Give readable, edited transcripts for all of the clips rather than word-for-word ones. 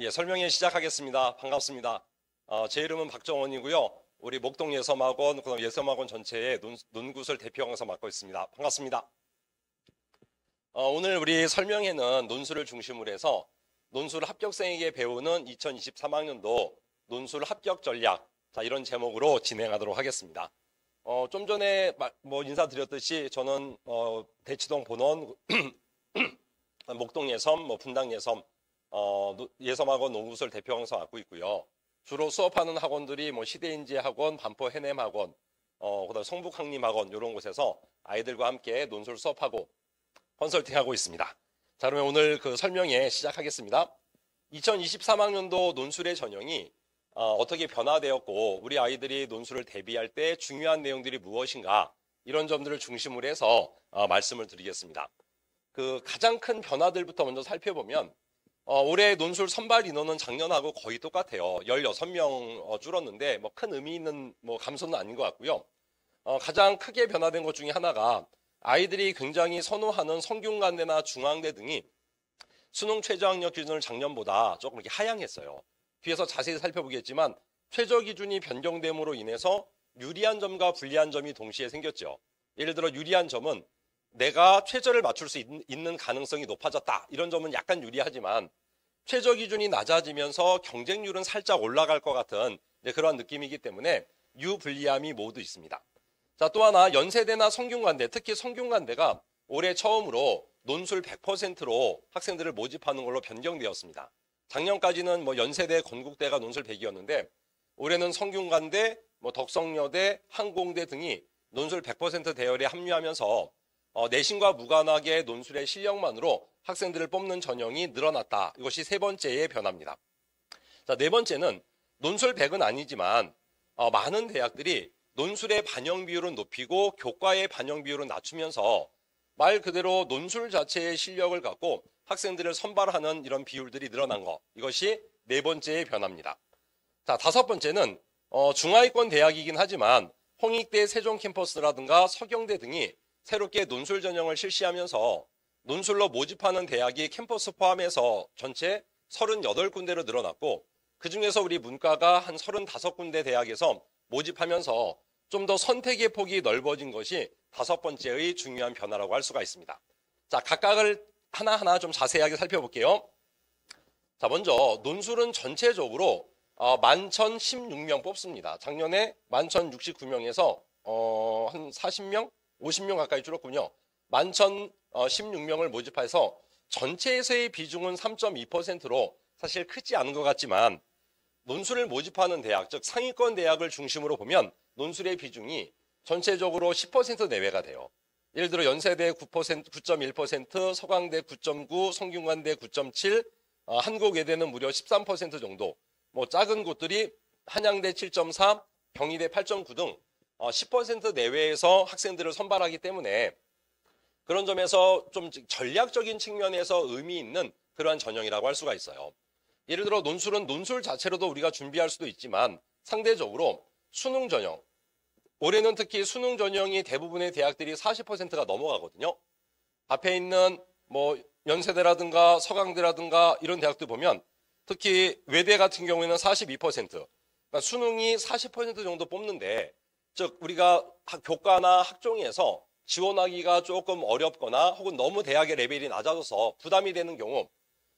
예, 설명회 시작하겠습니다. 반갑습니다. 제 이름은 박정원이고요. 우리 목동 예섬학원, 그다음 예섬학원 전체의 논굿을 대표 강사 맡고 있습니다. 반갑습니다. 오늘 우리 설명회는 논술을 중심으로 해서 논술 합격생에게 배우는 2023학년도 논술 합격 전략, 자, 이런 제목으로 진행하도록 하겠습니다. 좀 전에 인사드렸듯이 저는 대치동 본원, 목동 예섬, 분당 예섬, 예섬학원 논굿을 대표 강사 맡고 있고요. 주로 수업하는 학원들이 시대인지 학원, 반포 해냄 학원, 그다음 성북 항림학원 이런 곳에서 아이들과 함께 논술 수업하고 컨설팅하고 있습니다. 자, 그러면 오늘 그 설명회 시작하겠습니다. 2023학년도 논술의 전형이 어떻게 변화되었고 우리 아이들이 논술을 대비할 때 중요한 내용들이 무엇인가 이런 점들을 중심으로 해서 말씀을 드리겠습니다. 그 가장 큰 변화들부터 먼저 살펴보면 올해 논술 선발 인원은 작년하고 거의 똑같아요. 16명 줄었는데 큰 의미 있는 감소는 아닌 것 같고요. 가장 크게 변화된 것 중에 하나가 아이들이 굉장히 선호하는 성균관대나 중앙대 등이 수능 최저학력 기준을 작년보다 조금 이렇게 하향했어요. 뒤에서 자세히 살펴보겠지만 최저 기준이 변경됨으로 인해서 유리한 점과 불리한 점이 동시에 생겼죠. 예를 들어 유리한 점은 내가 최저를 맞출 수 있는 가능성이 높아졌다. 이런 점은 약간 유리하지만 최저 기준이 낮아지면서 경쟁률은 살짝 올라갈 것 같은 그런 느낌이기 때문에 유불리함이 모두 있습니다. 자, 또 하나 연세대나 성균관대, 특히 성균관대가 올해 처음으로 논술 100%로 학생들을 모집하는 걸로 변경되었습니다. 작년까지는 연세대, 건국대가 논술 100이었는데 올해는 성균관대, 덕성여대, 항공대 등이 논술 100% 대열에 합류하면서 내신과 무관하게 논술의 실력만으로 학생들을 뽑는 전형이 늘어났다. 이것이 세 번째의 변화입니다. 자, 네 번째는 논술 100은 아니지만 많은 대학들이 논술의 반영 비율은 높이고 교과의 반영 비율은 낮추면서 말 그대로 논술 자체의 실력을 갖고 학생들을 선발하는 이런 비율들이 늘어난 것. 이것이 네 번째의 변화입니다. 자, 다섯 번째는 중하위권 대학이긴 하지만 홍익대 세종 캠퍼스라든가 서경대 등이 새롭게 논술 전형을 실시하면서 논술로 모집하는 대학이 캠퍼스 포함해서 전체 38군데로 늘어났고 그중에서 우리 문과가 한 35군데 대학에서 모집하면서 좀 더 선택의 폭이 넓어진 것이 다섯 번째의 중요한 변화라고 할 수가 있습니다. 자, 각각을 하나하나 좀 자세하게 살펴볼게요. 자, 먼저 논술은 전체적으로 11,016명 뽑습니다. 작년에 11,069명에서 한 40명? 50명 가까이 줄었군요. 11,016명을 모집해서 전체에서의 비중은 3.2%로 사실 크지 않은 것 같지만 논술을 모집하는 대학, 즉 상위권 대학을 중심으로 보면 논술의 비중이 전체적으로 10% 내외가 돼요. 예를 들어 연세대 9%, 9.1%, 서강대 9.9, 성균관대 9.7, 한국외대는 무려 13% 정도. 작은 곳들이 한양대 7.4, 경희대 8.9 등 10% 내외에서 학생들을 선발하기 때문에 그런 점에서 좀 전략적인 측면에서 의미 있는 그러한 전형이라고 할 수가 있어요. 예를 들어 논술은 논술 자체로도 우리가 준비할 수도 있지만 상대적으로 수능 전형, 올해는 특히 수능 전형이 대부분의 대학들이 40%가 넘어가거든요. 앞에 있는 연세대라든가 서강대라든가 이런 대학들 보면 특히 외대 같은 경우에는 42%, 그러니까 수능이 40% 정도 뽑는데 즉 우리가 교과나 학종에서 지원하기가 조금 어렵거나 혹은 너무 대학의 레벨이 낮아져서 부담이 되는 경우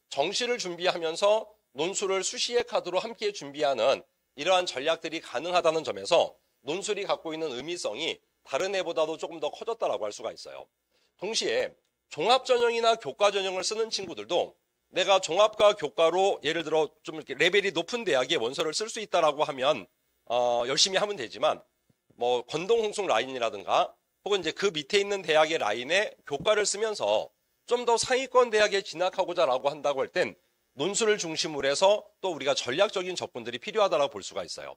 정시를 준비하면서 논술을 수시의 카드로 함께 준비하는 이러한 전략들이 가능하다는 점에서 논술이 갖고 있는 의미성이 다른 애보다도 조금 더 커졌다라고 할 수가 있어요. 동시에 종합전형이나 교과전형을 쓰는 친구들도 내가 종합과 교과로 예를 들어 좀 이렇게 레벨이 높은 대학에 원서를 쓸 수 있다라고 하면 열심히 하면 되지만 건동 홍콩 라인이라든가 혹은 이제 그 밑에 있는 대학의 라인에 교과를 쓰면서 좀 더 상위권 대학에 진학하고자라고 한다고 할 땐 논술을 중심으로 해서 또 우리가 전략적인 접근들이 필요하다고 볼 수가 있어요.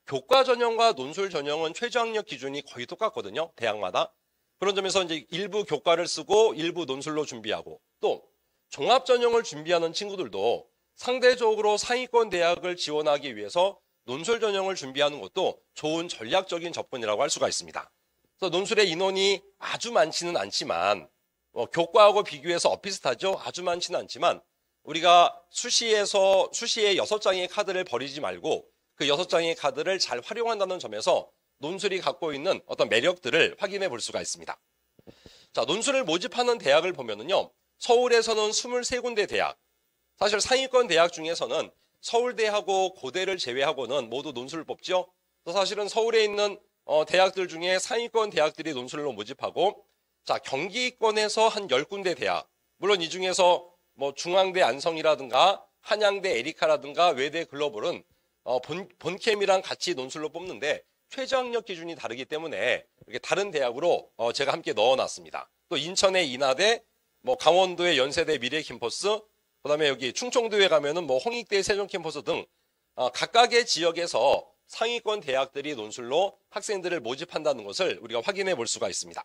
교과 전형과 논술 전형은 최저학력 기준이 거의 똑같거든요. 대학마다. 그런 점에서 이제 일부 교과를 쓰고 일부 논술로 준비하고 또 종합 전형을 준비하는 친구들도 상대적으로 상위권 대학을 지원하기 위해서 논술 전형을 준비하는 것도 좋은 전략적인 접근이라고 할 수가 있습니다. 그래서 논술의 인원이 아주 많지는 않지만 교과하고 비교해서 비슷하죠. 아주 많지는 않지만 우리가 수시에 6장의 카드를 버리지 말고 그 6장의 카드를 잘 활용한다는 점에서 논술이 갖고 있는 어떤 매력들을 확인해 볼 수가 있습니다. 자, 논술을 모집하는 대학을 보면은요, 서울에서는 23군데 대학, 사실 상위권 대학 중에서는 서울대하고 고대를 제외하고는 모두 논술을 뽑죠. 사실은 서울에 있는 대학들 중에 상위권 대학들이 논술로 모집하고, 자, 경기권에서 한 10군데 대학, 물론 이 중에서 뭐 중앙대 안성이라든가 한양대 에리카라든가 외대 글로벌은 본캠이랑 같이 논술로 뽑는데 최저학력 기준이 다르기 때문에 이렇게 다른 대학으로 제가 함께 넣어놨습니다. 또 인천의 인하대, 뭐 강원도의 연세대 미래캠퍼스, 그다음에 여기 충청도에 가면은 뭐 홍익대 세종캠퍼스 등 각각의 지역에서 상위권 대학들이 논술로 학생들을 모집한다는 것을 우리가 확인해 볼 수가 있습니다.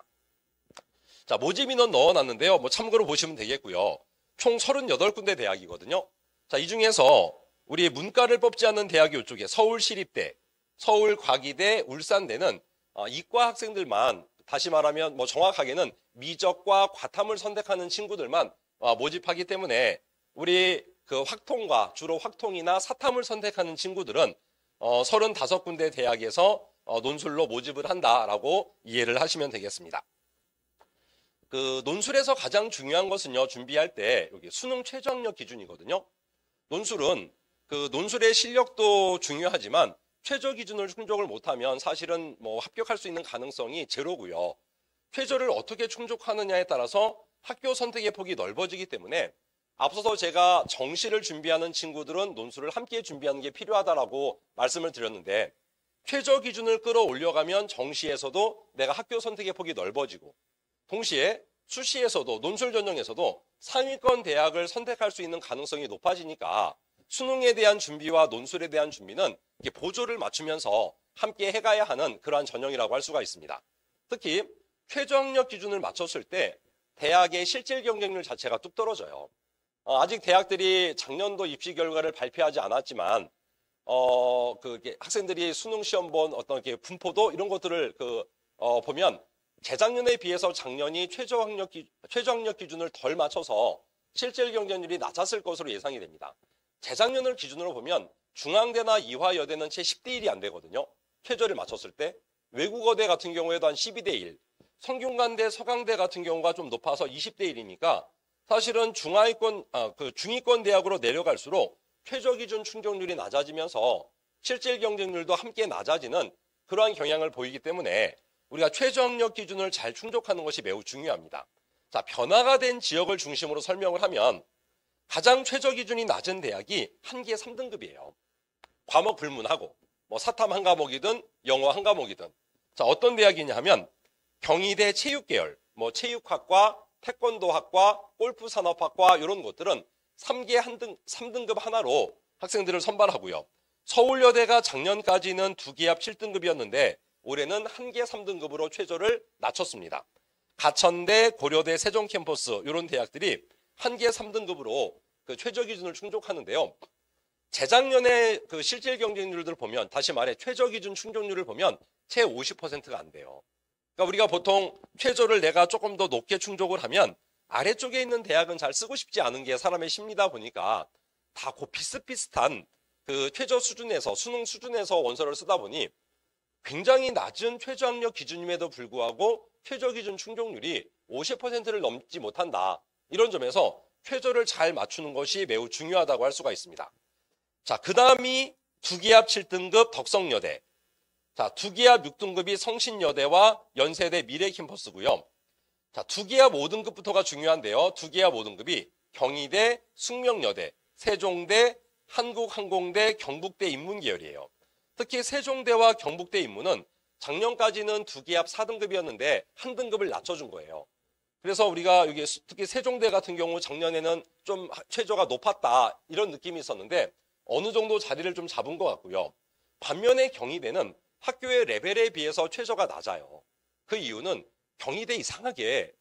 자, 모집 인원 넣어놨는데요. 뭐 참고로 보시면 되겠고요. 총 38군데 대학이거든요. 자, 이 중에서 우리 문과를 뽑지 않는 대학이 이쪽에 서울시립대, 서울과기대, 울산대는 이과 학생들만, 다시 말하면 뭐 정확하게는 미적과 과탐을 선택하는 친구들만 모집하기 때문에 우리 그 확통과 주로 확통이나 사탐을 선택하는 친구들은 35군데 대학에서 논술로 모집을 한다라고 이해를 하시면 되겠습니다. 그 논술에서 가장 중요한 것은요, 준비할 때 여기 수능 최저학력 기준이거든요. 논술은 그 논술의 실력도 중요하지만 최저 기준을 충족을 못하면 사실은 뭐 합격할 수 있는 가능성이 제로고요. 최저를 어떻게 충족하느냐에 따라서 학교 선택의 폭이 넓어지기 때문에 앞서서 제가 정시를 준비하는 친구들은 논술을 함께 준비하는 게 필요하다라고 말씀을 드렸는데, 최저 기준을 끌어올려가면 정시에서도 내가 학교 선택의 폭이 넓어지고, 동시에 수시에서도 논술 전형에서도 상위권 대학을 선택할 수 있는 가능성이 높아지니까 수능에 대한 준비와 논술에 대한 준비는 보조를 맞추면서 함께 해가야 하는 그러한 전형이라고 할 수가 있습니다. 특히 최저학력 기준을 맞췄을 때 대학의 실질 경쟁률 자체가 뚝 떨어져요. 아직 대학들이 작년도 입시 결과를 발표하지 않았지만 학생들이 수능 시험 본 어떤 분포도 이런 것들을 보면 재작년에 비해서 작년이 최저학력 기준을 덜 맞춰서 실질 경쟁률이 낮았을 것으로 예상이 됩니다. 재작년을 기준으로 보면 중앙대나 이화여대는 채 10대 1이 안 되거든요. 최저를 맞췄을 때. 외국어대 같은 경우에도 한 12대 1. 성균관대, 서강대 같은 경우가 좀 높아서 20대 1이니까 사실은 중위권 대학으로 내려갈수록 최저 기준 충족률이 낮아지면서 실질 경쟁률도 함께 낮아지는 그러한 경향을 보이기 때문에 우리가 최저학력 기준을 잘 충족하는 것이 매우 중요합니다. 자, 변화가 된 지역을 중심으로 설명을 하면 가장 최저 기준이 낮은 대학이 한계 3등급이에요. 과목 불문하고 뭐 사탐 한 과목이든 영어 한 과목이든. 자, 어떤 대학이냐 하면 경희대 체육계열, 뭐 체육학과, 태권도학과, 골프산업학과 이런 곳들은 3등급 하나로 학생들을 선발하고요. 서울여대가 작년까지는 2기합 7등급이었는데 올해는 한계 3등급으로 최저를 낮췄습니다. 가천대, 고려대, 세종캠퍼스 이런 대학들이 한계 3등급으로 그 최저 기준을 충족하는데요. 재작년에 그 실질 경쟁률들을 보면, 다시 말해 최저 기준 충족률을 보면 채 50%가 안 돼요. 그러니까 우리가 보통 최저를 내가 조금 더 높게 충족을 하면 아래쪽에 있는 대학은 잘 쓰고 싶지 않은 게 사람의 심리다 보니까 다 비슷비슷한 그 최저 수준에서, 수능 수준에서 원서를 쓰다 보니 굉장히 낮은 최저학력 기준임에도 불구하고 최저 기준 충족률이 50%를 넘지 못한다. 이런 점에서 최저를 잘 맞추는 것이 매우 중요하다고 할 수가 있습니다. 자, 그 다음이 2기합 7등급 덕성여대. 자, 2기합 6등급이 성신여대와 연세대 미래캠퍼스고요. 자, 2기합 5등급부터가 중요한데요. 2기합 5등급이 경희대, 숙명여대, 세종대, 한국항공대, 경북대 인문계열이에요. 특히 세종대와 경북대 인문은 작년까지는 2기합 4등급이었는데 한 등급을 낮춰준 거예요. 그래서 우리가 여기 특히 세종대 같은 경우 작년에는 좀 최저가 높았다 이런 느낌이 있었는데 어느 정도 자리를 좀 잡은 것 같고요. 반면에 경희대는 학교의 레벨에 비해서 최저가 낮아요. 그 이유는 경희대 이상하게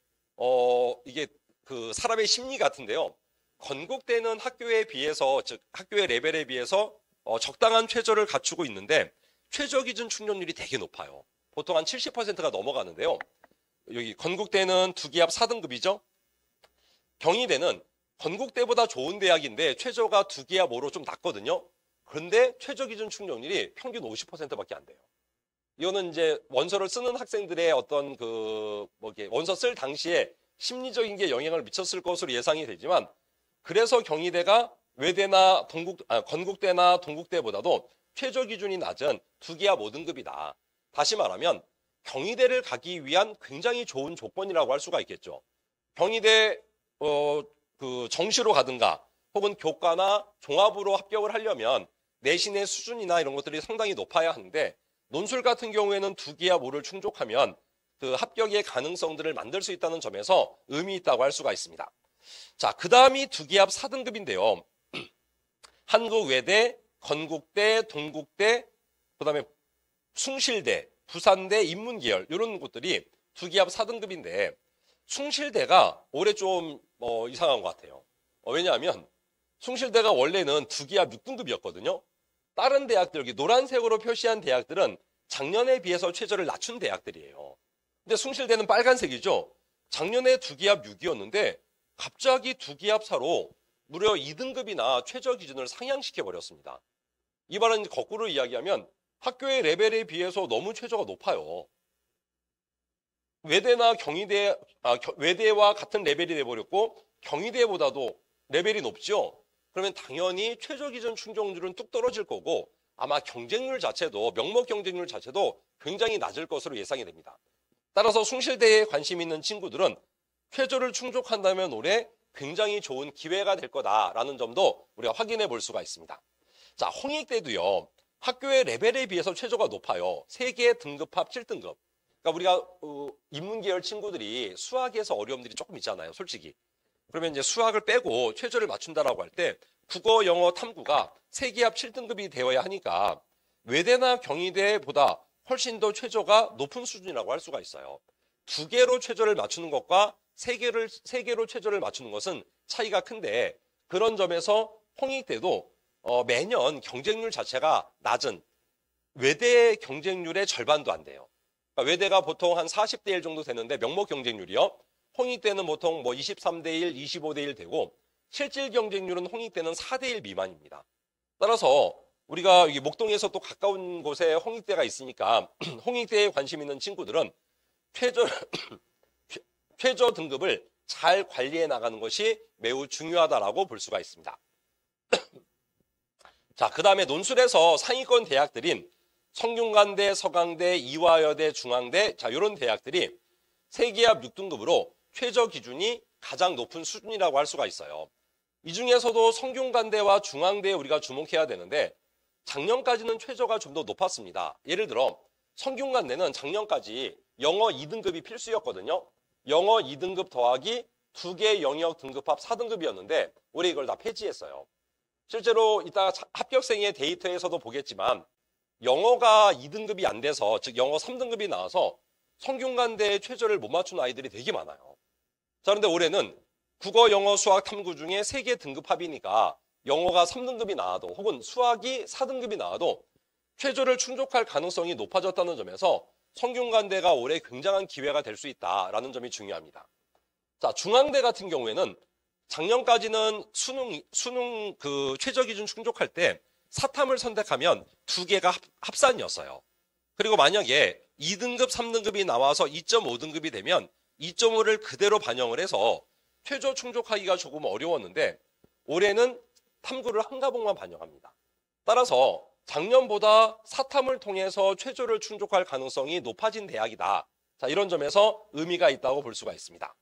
이게 그 사람의 심리 같은데요. 건국대는 학교에 비해서, 즉 학교의 레벨에 비해서 적당한 최저를 갖추고 있는데 최저 기준 충족률이 되게 높아요. 보통 한 70%가 넘어가는데요. 여기 건국대는 2기합 4등급이죠. 경희대는 건국대보다 좋은 대학인데 최저가 2기압 5로 좀 낮거든요. 그런데 최저 기준 충족률이 평균 50%밖에 안 돼요. 이거는 이제 원서를 쓰는 학생들의 어떤 원서 쓸 당시에 심리적인 게 영향을 미쳤을 것으로 예상이 되지만, 그래서 경희대가 외대나 건국대나 동국대보다도 최저 기준이 낮은 2기압 5등급이다. 다시 말하면 경희대를 가기 위한 굉장히 좋은 조건이라고 할 수가 있겠죠. 경희대 정시로 가든가 혹은 교과나 종합으로 합격을 하려면 내신의 수준이나 이런 것들이 상당히 높아야 하는데, 논술 같은 경우에는 2기압 5를 충족하면 그 합격의 가능성들을 만들 수 있다는 점에서 의미 있다고 할 수가 있습니다. 자, 그 다음이 2기압 4등급인데요. 한국외대, 건국대, 동국대, 그 다음에 숭실대, 부산대, 인문계열 이런 곳들이 2기압 4등급인데, 숭실대가 올해 좀 이상한 것 같아요. 왜냐하면 숭실대가 원래는 2기압 6등급이었거든요. 다른 대학들, 여기 노란색으로 표시한 대학들은 작년에 비해서 최저를 낮춘 대학들이에요. 근데 숭실대는 빨간색이죠. 작년에 2기압 6이었는데 갑자기 2기압 4로 무려 2등급이나 최저 기준을 상향시켜 버렸습니다. 이 말은 거꾸로 이야기하면 학교의 레벨에 비해서 너무 최저가 높아요. 외대나 외대와 같은 레벨이 돼버렸고 경희대보다도 레벨이 높죠. 그러면 당연히 최저 기준 충족률은 뚝 떨어질 거고, 아마 경쟁률 자체도, 명목 경쟁률 자체도 굉장히 낮을 것으로 예상이 됩니다. 따라서 숭실대에 관심 있는 친구들은 최저를 충족한다면 올해 굉장히 좋은 기회가 될 거다라는 점도 우리가 확인해 볼 수가 있습니다. 자, 홍익대도요, 학교의 레벨에 비해서 최저가 높아요. 세계 등급합 7등급. 그러니까 우리가 인문계열 친구들이 수학에서 어려움들이 조금 있잖아요, 솔직히. 그러면 이제 수학을 빼고 최저를 맞춘다라고 할 때 국어, 영어, 탐구가 세기압 7등급이 되어야 하니까 외대나 경희대보다 훨씬 더 최저가 높은 수준이라고 할 수가 있어요. 2개로 최저를 맞추는 것과 3개로 최저를 맞추는 것은 차이가 큰데, 그런 점에서 홍익대도 매년 경쟁률 자체가 낮은 외대 경쟁률의 절반도 안 돼요. 그러니까 외대가 보통 한 40대 1 정도 되는데 명목 경쟁률이요. 홍익대는 보통 23대 1, 25대 1 되고, 실질 경쟁률은 홍익대는 4대 1 미만입니다. 따라서 우리가 여기 목동에서 또 가까운 곳에 홍익대가 있으니까 홍익대에 관심 있는 친구들은 최저 등급을 잘 관리해 나가는 것이 매우 중요하다라고 볼 수가 있습니다. 자, 그 다음에 논술에서 상위권 대학들인 성균관대, 서강대, 이화여대, 중앙대, 자, 이런 대학들이 세기압 6등급으로 최저 기준이 가장 높은 수준이라고 할 수가 있어요. 이 중에서도 성균관대와 중앙대에 우리가 주목해야 되는데, 작년까지는 최저가 좀 더 높았습니다. 예를 들어 성균관대는 작년까지 영어 2등급이 필수였거든요. 영어 2등급 더하기 2개 영역 등급합 4등급이었는데 올해 이걸 다 폐지했어요. 실제로 이따 합격생의 데이터에서도 보겠지만 영어가 2등급이 안 돼서, 즉 영어 3등급이 나와서 성균관대에 최저를 못 맞춘 아이들이 되게 많아요. 자, 그런데 올해는 국어, 영어, 수학, 탐구 중에 3개 등급합이니까 영어가 3등급이 나와도 혹은 수학이 4등급이 나와도 최저를 충족할 가능성이 높아졌다는 점에서 성균관대가 올해 굉장한 기회가 될 수 있다라는 점이 중요합니다. 자, 중앙대 같은 경우에는 작년까지는 수능 최저 기준 충족할 때 사탐을 선택하면 2개가 합산이었어요. 그리고 만약에 2등급, 3등급이 나와서 2.5등급이 되면 2.5를 그대로 반영을 해서 최저 충족하기가 조금 어려웠는데 올해는 탐구를 한 과목만 반영합니다. 따라서 작년보다 사탐을 통해서 최저를 충족할 가능성이 높아진 대학이다. 자, 이런 점에서 의미가 있다고 볼 수가 있습니다.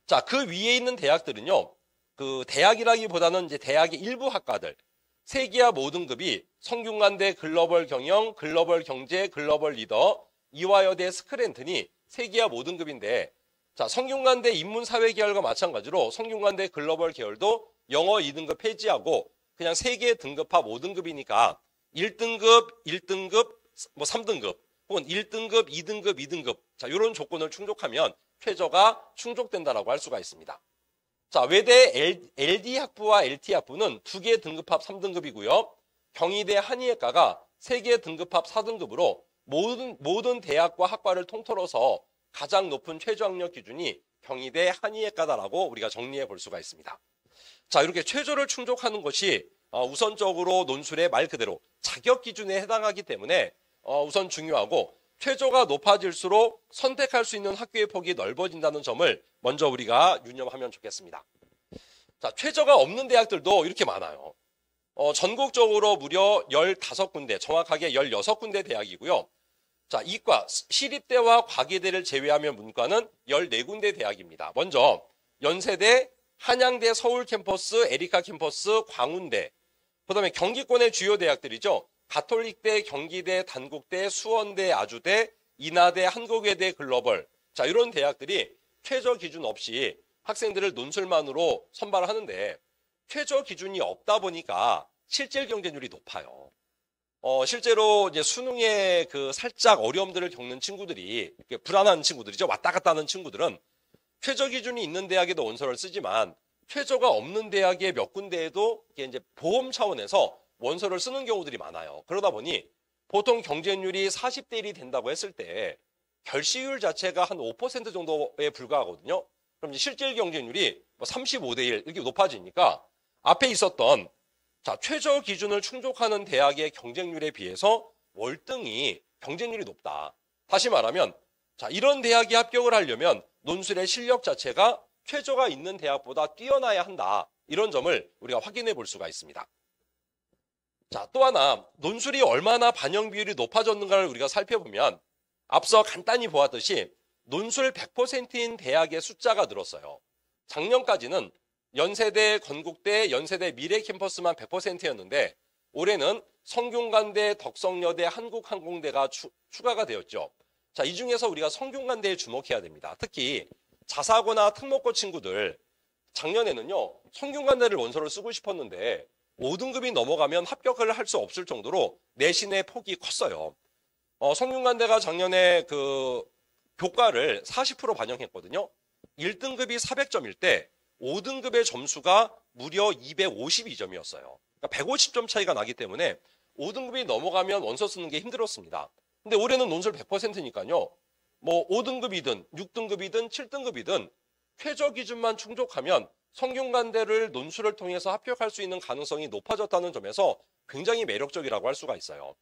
자, 그 위에 있는 대학들은요, 그 대학이라기보다는 이제 대학의 일부 학과들, 세기압 5등급이 성균관대 글로벌 경영, 글로벌 경제, 글로벌 리더, 이화여대 스크랜튼이 세기압 5등급인데, 자, 성균관대 인문사회 계열과 마찬가지로 성균관대 글로벌 계열도 영어 2등급 폐지하고 그냥 3개 등급합 5등급이니까 1등급, 1등급, 3등급 혹은 1등급, 2등급, 2등급, 자, 이런 조건을 충족하면 최저가 충족된다라고 할 수가 있습니다. 자, 외대 LD 학부와 LT 학부는 2개 등급합 3등급이고요. 경희대 한의학과가 3개 등급합 4등급으로 모든 대학과 학과를 통틀어서 가장 높은 최저 학력 기준이 경희대 한의학과다라고 우리가 정리해 볼 수가 있습니다. 자, 이렇게 최저를 충족하는 것이 우선적으로 논술의 말 그대로 자격 기준에 해당하기 때문에 우선 중요하고, 최저가 높아질수록 선택할 수 있는 학교의 폭이 넓어진다는 점을 먼저 우리가 유념하면 좋겠습니다. 자, 최저가 없는 대학들도 이렇게 많아요. 전국적으로 무려 15군데, 정확하게 16군데 대학이고요. 자, 이과, 시립대와 과기대를 제외하면 문과는 14군데 대학입니다. 먼저 연세대, 한양대 서울 캠퍼스, 에리카 캠퍼스, 광운대, 그다음에 경기권의 주요 대학들이죠. 가톨릭대, 경기대, 단국대, 수원대, 아주대, 인하대, 한국외대, 글로벌. 자, 이런 대학들이 최저 기준 없이 학생들을 논술만으로 선발을 하는데, 최저 기준이 없다 보니까 실질 경쟁률이 높아요. 실제로 이제 수능에 살짝 어려움들을 겪는 친구들이, 불안한 친구들이죠. 왔다 갔다 하는 친구들은 최저 기준이 있는 대학에도 원서를 쓰지만, 최저가 없는 대학의 몇 군데에도 이제 보험 차원에서 원서를 쓰는 경우들이 많아요. 그러다 보니 보통 경쟁률이 40대 1이 된다고 했을 때 결시율 자체가 한 5% 정도에 불과하거든요. 그럼 이제 실질 경쟁률이 35대 1 이렇게 높아지니까 앞에 있었던 최저 기준을 충족하는 대학의 경쟁률에 비해서 월등히 경쟁률이 높다. 다시 말하면 이런 대학에 합격을 하려면 논술의 실력 자체가 최저가 있는 대학보다 뛰어나야 한다. 이런 점을 우리가 확인해 볼 수가 있습니다. 자, 또 하나 논술이 얼마나 반영 비율이 높아졌는가를 우리가 살펴보면, 앞서 간단히 보았듯이 논술 100%인 대학의 숫자가 늘었어요. 작년까지는 연세대, 건국대, 연세대 미래 캠퍼스만 100%였는데 올해는 성균관대, 덕성여대, 한국항공대가 추가가 되었죠. 자, 이 중에서 우리가 성균관대에 주목해야 됩니다. 특히 자사고나 특목고 친구들, 작년에는요 성균관대를 원서를 쓰고 싶었는데 5등급이 넘어가면 합격을 할 수 없을 정도로 내신의 폭이 컸어요. 성균관대가 작년에 교과를 40% 반영했거든요. 1등급이 400점일 때 5등급의 점수가 무려 252점이었어요. 그러니까 150점 차이가 나기 때문에 5등급이 넘어가면 원서 쓰는 게 힘들었습니다. 근데 올해는 논술 100%니까요. 뭐 5등급이든 6등급이든 7등급이든 최저 기준만 충족하면 성균관대를 논술을 통해서 합격할 수 있는 가능성이 높아졌다는 점에서 굉장히 매력적이라고 할 수가 있어요.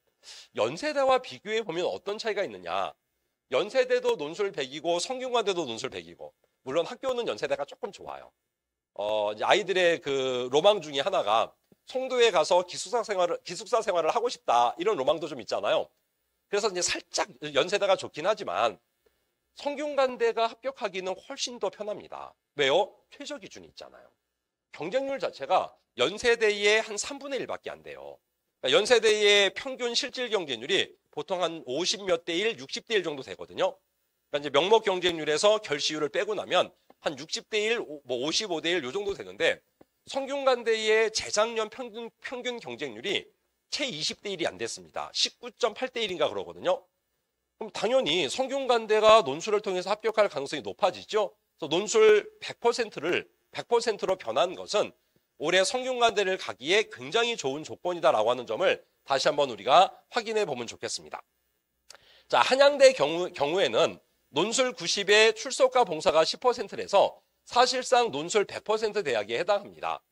연세대와 비교해 보면 어떤 차이가 있느냐. 연세대도 논술 100이고 성균관대도 논술 100이고, 물론 학교는 연세대가 조금 좋아요. 이제 아이들의 로망 중에 하나가 송도에 가서 기숙사 생활을 하고 싶다, 이런 로망도 좀 있잖아요. 그래서 이제 살짝 연세대가 좋긴 하지만 성균관대가 합격하기는 훨씬 더 편합니다. 왜요? 최저 기준이 있잖아요. 경쟁률 자체가 연세대의 한 3분의 1밖에 안 돼요. 그러니까 연세대의 평균 실질 경쟁률이 보통 한 50몇 대 1, 60대 1 정도 되거든요. 그러니까 이제 명목 경쟁률에서 결시율을 빼고 나면 한 60대 1, 뭐 55대 1 요 정도 되는데, 성균관대의 재작년 평균 경쟁률이 채 20대 1이 안 됐습니다. 19.8대 1인가 그러거든요. 그럼 당연히 성균관대가 논술을 통해서 합격할 가능성이 높아지죠. 그래서 논술 100%로 변한 것은 올해 성균관대를 가기에 굉장히 좋은 조건이다라고 하는 점을 다시 한번 우리가 확인해 보면 좋겠습니다. 자, 한양대 경우에는 논술 90에 출석과 봉사가 10%라서 사실상 논술 100% 대학에 해당합니다.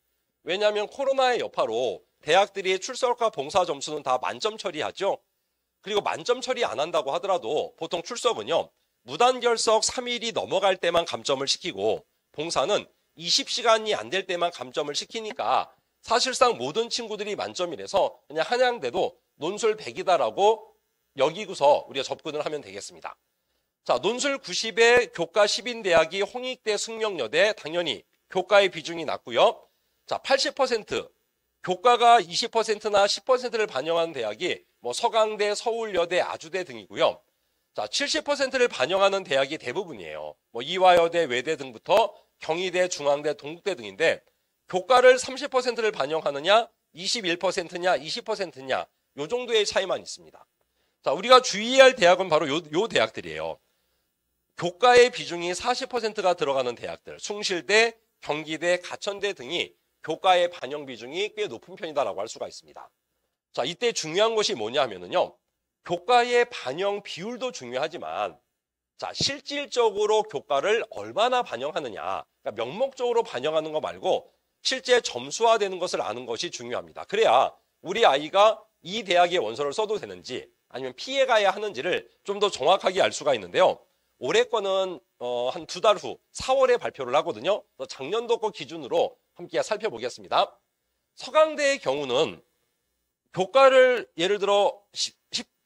왜냐하면 코로나의 여파로 대학들이 출석과 봉사 점수는 다 만점 처리하죠. 그리고 만점 처리 안 한다고 하더라도 보통 출석은요, 무단결석 3일이 넘어갈 때만 감점을 시키고 봉사는 20시간이 안 될 때만 감점을 시키니까 사실상 모든 친구들이 만점이라서 그냥 한양대도 논술 100이다라고 여기고서 우리가 접근을 하면 되겠습니다. 자, 논술 90에 교과 10인 대학이 홍익대, 숙명여대, 당연히 교과의 비중이 낮고요. 자, 80% 교과가 20%나 10%를 반영하는 대학이 뭐 서강대, 서울여대, 아주대 등이고요. 자, 70%를 반영하는 대학이 대부분이에요. 뭐 이화여대, 외대 등부터 경희대, 중앙대, 동국대 등인데, 교과를 30%를 반영하느냐, 21%냐, 20%냐, 요 정도의 차이만 있습니다. 자, 우리가 주의해야 할 대학은 바로 요 대학들이에요. 교과의 비중이 40%가 들어가는 대학들, 숭실대, 경기대, 가천대 등이 교과의 반영 비중이 꽤 높은 편이다라고 할 수가 있습니다. 자, 이때 중요한 것이 뭐냐 하면은요, 교과의 반영 비율도 중요하지만, 자, 실질적으로 교과를 얼마나 반영하느냐, 그러니까 명목적으로 반영하는 거 말고 실제 점수화되는 것을 아는 것이 중요합니다. 그래야 우리 아이가 이 대학의 원서를 써도 되는지 아니면 피해가야 하는지를 좀 더 정확하게 알 수가 있는데요. 올해 거는 한 2달 후 4월에 발표를 하거든요. 작년도 거 기준으로 함께 살펴보겠습니다. 서강대의 경우는 교과를 예를 들어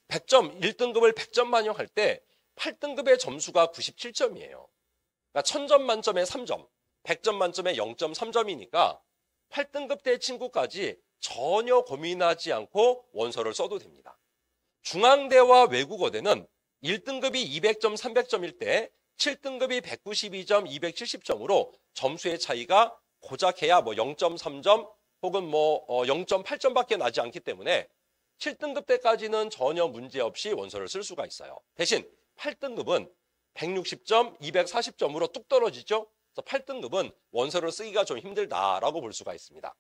100점, 1등급을 100점 반영할 때 8등급의 점수가 97점이에요. 그러니까 1000점 만점에 3점, 100점 만점에 0.3점이니까 8등급 대 친구까지 전혀 고민하지 않고 원서를 써도 됩니다. 중앙대와 외국어대는 1등급이 200점, 300점일 때 7등급이 192점, 270점으로 점수의 차이가 고작 해야 0.3점 혹은 0.8점밖에 나지 않기 때문에 7등급 때까지는 전혀 문제 없이 원서를 쓸 수가 있어요. 대신 8등급은 160점, 240점으로 뚝 떨어지죠. 그래서 8등급은 원서를 쓰기가 좀 힘들다라고 볼 수가 있습니다.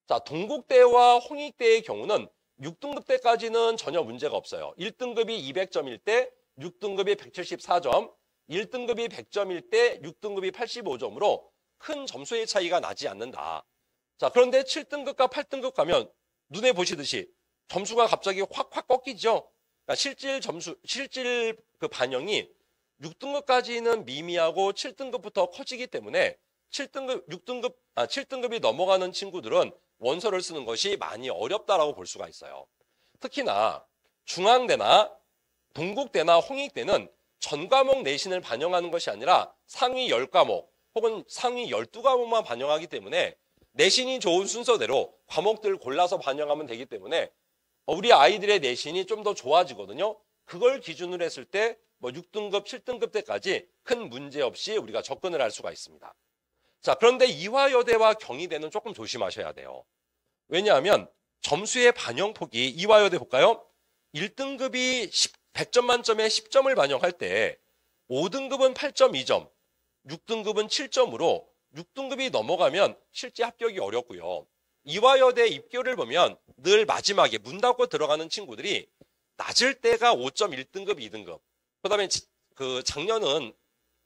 자, 동국대와 홍익대의 경우는 6등급 때까지는 전혀 문제가 없어요. 1등급이 200점일 때 6등급이 174점, 1등급이 100점일 때 6등급이 85점으로 큰 점수의 차이가 나지 않는다. 자, 그런데 7등급과 8등급 가면 눈에 보시듯이 점수가 갑자기 확 꺾이죠. 그러니까 실질 그 반영이 6등급까지는 미미하고 7등급부터 커지기 때문에 7등급이 넘어가는 친구들은 원서를 쓰는 것이 많이 어렵다라고 볼 수가 있어요. 특히나 중앙대나 동국대나 홍익대는 전 과목 내신을 반영하는 것이 아니라 상위 10과목 혹은 상위 12과목만 반영하기 때문에 내신이 좋은 순서대로 과목들 골라서 반영하면 되기 때문에 우리 아이들의 내신이 좀 더 좋아지거든요. 그걸 기준으로 했을 때 6등급, 7등급 때까지 큰 문제 없이 우리가 접근을 할 수가 있습니다. 자, 그런데 이화여대와 경희대는 조금 조심하셔야 돼요. 왜냐하면 점수의 반영폭이 이화여대 볼까요? 1등급이 100점 만점에 10점을 반영할 때 5등급은 8.2점, 6등급은 7점으로 6등급이 넘어가면 실제 합격이 어렵고요. 이화여대 입교를 보면 늘 마지막에 문 닫고 들어가는 친구들이 낮을 때가 5.1등급, 2등급. 그다음에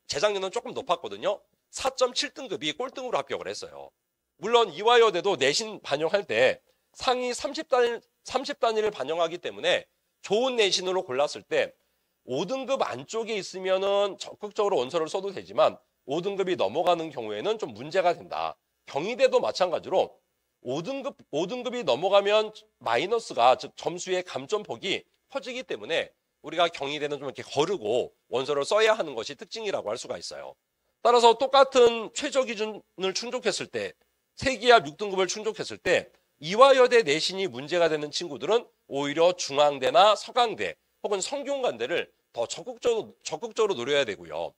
재작년은 조금 높았거든요. 4.7등급이 꼴등으로 합격을 했어요. 물론 이화여대도 내신 반영할 때 상위 30단위를 반영하기 때문에 좋은 내신으로 골랐을 때 5등급 안쪽에 있으면은 적극적으로 원서를 써도 되지만 5등급이 넘어가는 경우에는 좀 문제가 된다. 경희대도 마찬가지로 5등급이 넘어가면 마이너스가, 즉 점수의 감점폭이 커지기 때문에 우리가 경희대는 좀 이렇게 거르고 원서를 써야 하는 것이 특징이라고 할 수가 있어요. 따라서 똑같은 최저 기준을 충족했을 때, 세기합 6등급을 충족했을 때 이화여대 내신이 문제가 되는 친구들은 오히려 중앙대나 서강대 혹은 성균관대를 더 적극적으로 노려야 되고요.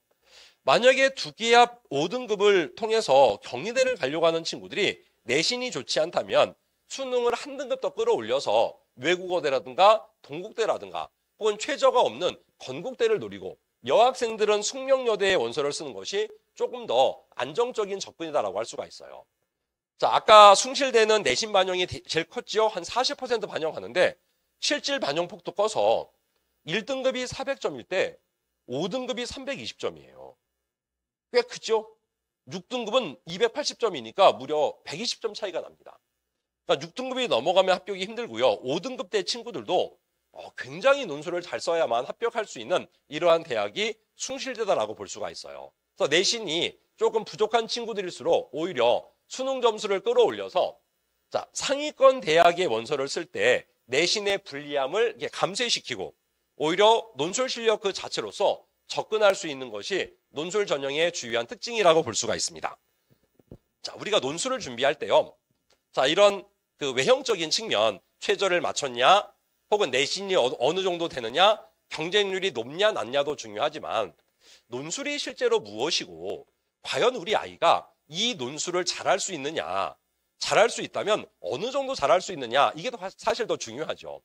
만약에 두기합 5등급을 통해서 경희대를 가려고 하는 친구들이 내신이 좋지 않다면 수능을 한 등급 더 끌어올려서 외국어대라든가 동국대라든가 혹은 최저가 없는 건국대를 노리고 여학생들은 숙명여대의 원서를 쓰는 것이 조금 더 안정적인 접근이다라고 할 수가 있어요. 자, 아까 숭실대는 내신 반영이 제일 컸지요. 한 40% 반영하는데 실질 반영폭도 커서 1등급이 400점일 때 5등급이 320점이에요. 꽤 크죠? 6등급은 280점이니까 무려 120점 차이가 납니다. 그러니까 6등급이 넘어가면 합격이 힘들고요. 5등급 대 친구들도 굉장히 논술을 잘 써야만 합격할 수 있는 이러한 대학이 숭실대다라고 볼 수가 있어요. 그래서 내신이 조금 부족한 친구들일수록 오히려 수능 점수를 끌어올려서 상위권 대학의 원서를 쓸 때 내신의 불리함을 감쇄시키고 오히려 논술 실력 그 자체로서 접근할 수 있는 것이 논술 전형의 주요한 특징이라고 볼 수가 있습니다. 자, 우리가 논술을 준비할 때요. 자, 이런 그 외형적인 측면, 최저를 맞췄냐, 혹은 내신이 어느 정도 되느냐, 경쟁률이 높냐, 낮냐도 중요하지만 논술이 실제로 무엇이고 과연 우리 아이가 이 논술을 잘할 수 있느냐, 잘할 수 있다면 어느 정도 잘할 수 있느냐, 이게 사실 더 중요하죠.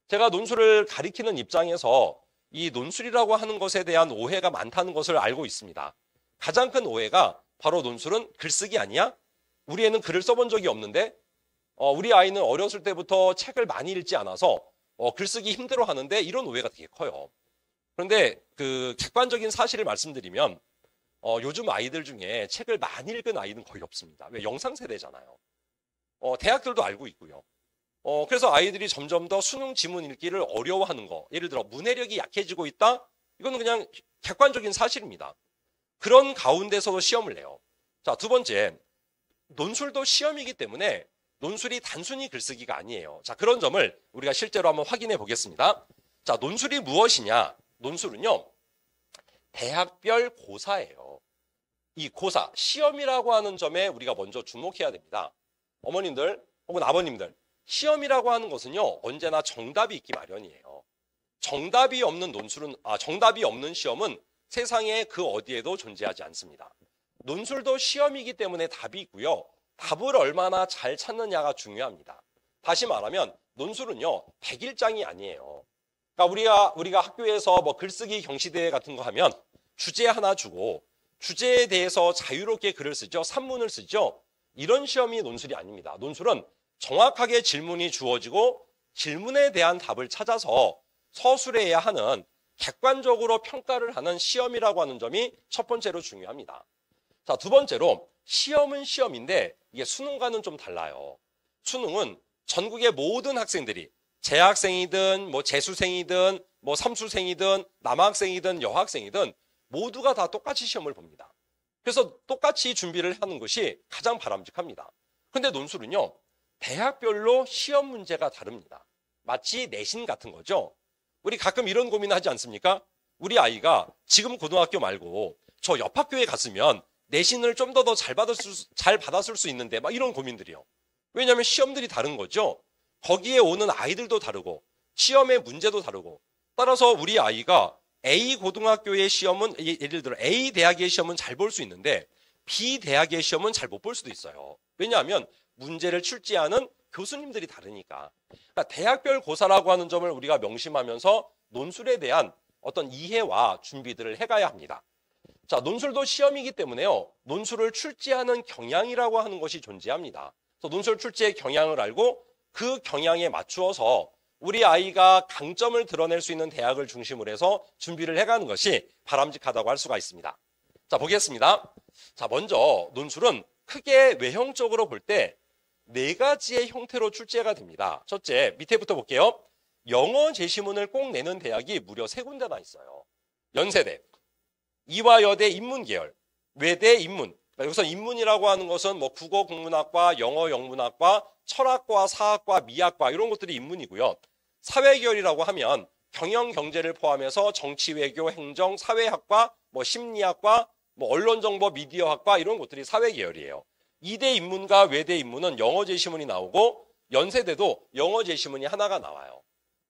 제가 논술을 가리키는 입장에서 이 논술이라고 하는 것에 대한 오해가 많다는 것을 알고 있습니다. 가장 큰 오해가 바로 논술은 글쓰기 아니야? 우리 애는 글을 써본 적이 없는데 우리 아이는 어렸을 때부터 책을 많이 읽지 않아서 글쓰기 힘들어하는데, 이런 오해가 되게 커요. 그런데 그 객관적인 사실을 말씀드리면 요즘 아이들 중에 책을 많이 읽은 아이는 거의 없습니다. 왜? 영상 세대잖아요. 대학들도 알고 있고요. 그래서 아이들이 점점 더 수능 지문 읽기를 어려워하는 거. 예를 들어 문해력이 약해지고 있다? 이거는 그냥 객관적인 사실입니다. 그런 가운데서도 시험을 내요. 자, 두 번째, 논술도 시험이기 때문에 논술이 단순히 글쓰기가 아니에요. 자, 그런 점을 우리가 실제로 한번 확인해 보겠습니다. 자, 논술이 무엇이냐? 논술은요, 대학별 고사예요. 이 고사, 시험이라고 하는 점에 우리가 먼저 주목해야 됩니다. 어머님들 혹은 아버님들, 시험이라고 하는 것은요, 언제나 정답이 있기 마련이에요. 정답이 없는 시험은 세상에 그 어디에도 존재하지 않습니다. 논술도 시험이기 때문에 답이 있고요. 답을 얼마나 잘 찾느냐가 중요합니다. 다시 말하면 논술은요, 100일장이 아니에요. 그러니까 우리가 학교에서 뭐 글쓰기 경시대회 같은 거 하면 주제 하나 주고 주제에 대해서 자유롭게 글을 쓰죠. 산문을 쓰죠. 이런 시험이 논술이 아닙니다. 논술은 정확하게 질문이 주어지고 질문에 대한 답을 찾아서 서술해야 하는 객관적으로 평가를 하는 시험이라고 하는 점이 첫 번째로 중요합니다. 자, 두 번째로 시험은 시험인데 이게 수능과는 좀 달라요. 수능은 전국의 모든 학생들이 재학생이든 뭐 재수생이든 뭐 삼수생이든 남학생이든 여학생이든 모두가 다 똑같이 시험을 봅니다. 그래서 똑같이 준비를 하는 것이 가장 바람직합니다. 근데 논술은요, 대학별로 시험 문제가 다릅니다. 마치 내신 같은 거죠. 우리 가끔 이런 고민하지 않습니까? 우리 아이가 지금 고등학교 말고 저 옆 학교에 갔으면 내신을 좀 더 잘 받았을 수 있는데 막 이런 고민들이요. 왜냐하면 시험들이 다른 거죠. 거기에 오는 아이들도 다르고 시험의 문제도 다르고 따라서 우리 아이가 A 고등학교의 시험은 예를 들어 A 대학의 시험은 잘 볼 수 있는데 B 대학의 시험은 잘 못 볼 수도 있어요. 왜냐하면 문제를 출제하는 교수님들이 다르니까. 그러니까 대학별 고사라고 하는 점을 우리가 명심하면서 논술에 대한 어떤 이해와 준비들을 해가야 합니다. 자, 논술도 시험이기 때문에요. 논술을 출제하는 경향이라고 하는 것이 존재합니다. 그래서 논술 출제의 경향을 알고 그 경향에 맞추어서 우리 아이가 강점을 드러낼 수 있는 대학을 중심으로 해서 준비를 해가는 것이 바람직하다고 할 수가 있습니다. 자, 보겠습니다. 자, 먼저 논술은 크게 외형적으로 볼 때 4가지의 형태로 출제가 됩니다. 첫째, 밑에부터 볼게요. 영어 제시문을 꼭 내는 대학이 무려 3군데나 있어요. 연세대, 이화여대 인문계열, 외대 인문. 그러니까 여기서 인문이라고 하는 것은 뭐 국어 국문학과, 영어 영문학과, 철학과, 사학과, 미학과 이런 것들이 인문이고요. 사회계열이라고 하면 경영 경제를 포함해서 정치 외교 행정 사회학과, 뭐 심리학과, 뭐 언론정보 미디어학과 이런 것들이 사회계열이에요. 이대 인문과 외대 인문은 영어 제시문이 나오고 연세대도 영어 제시문이 하나가 나와요.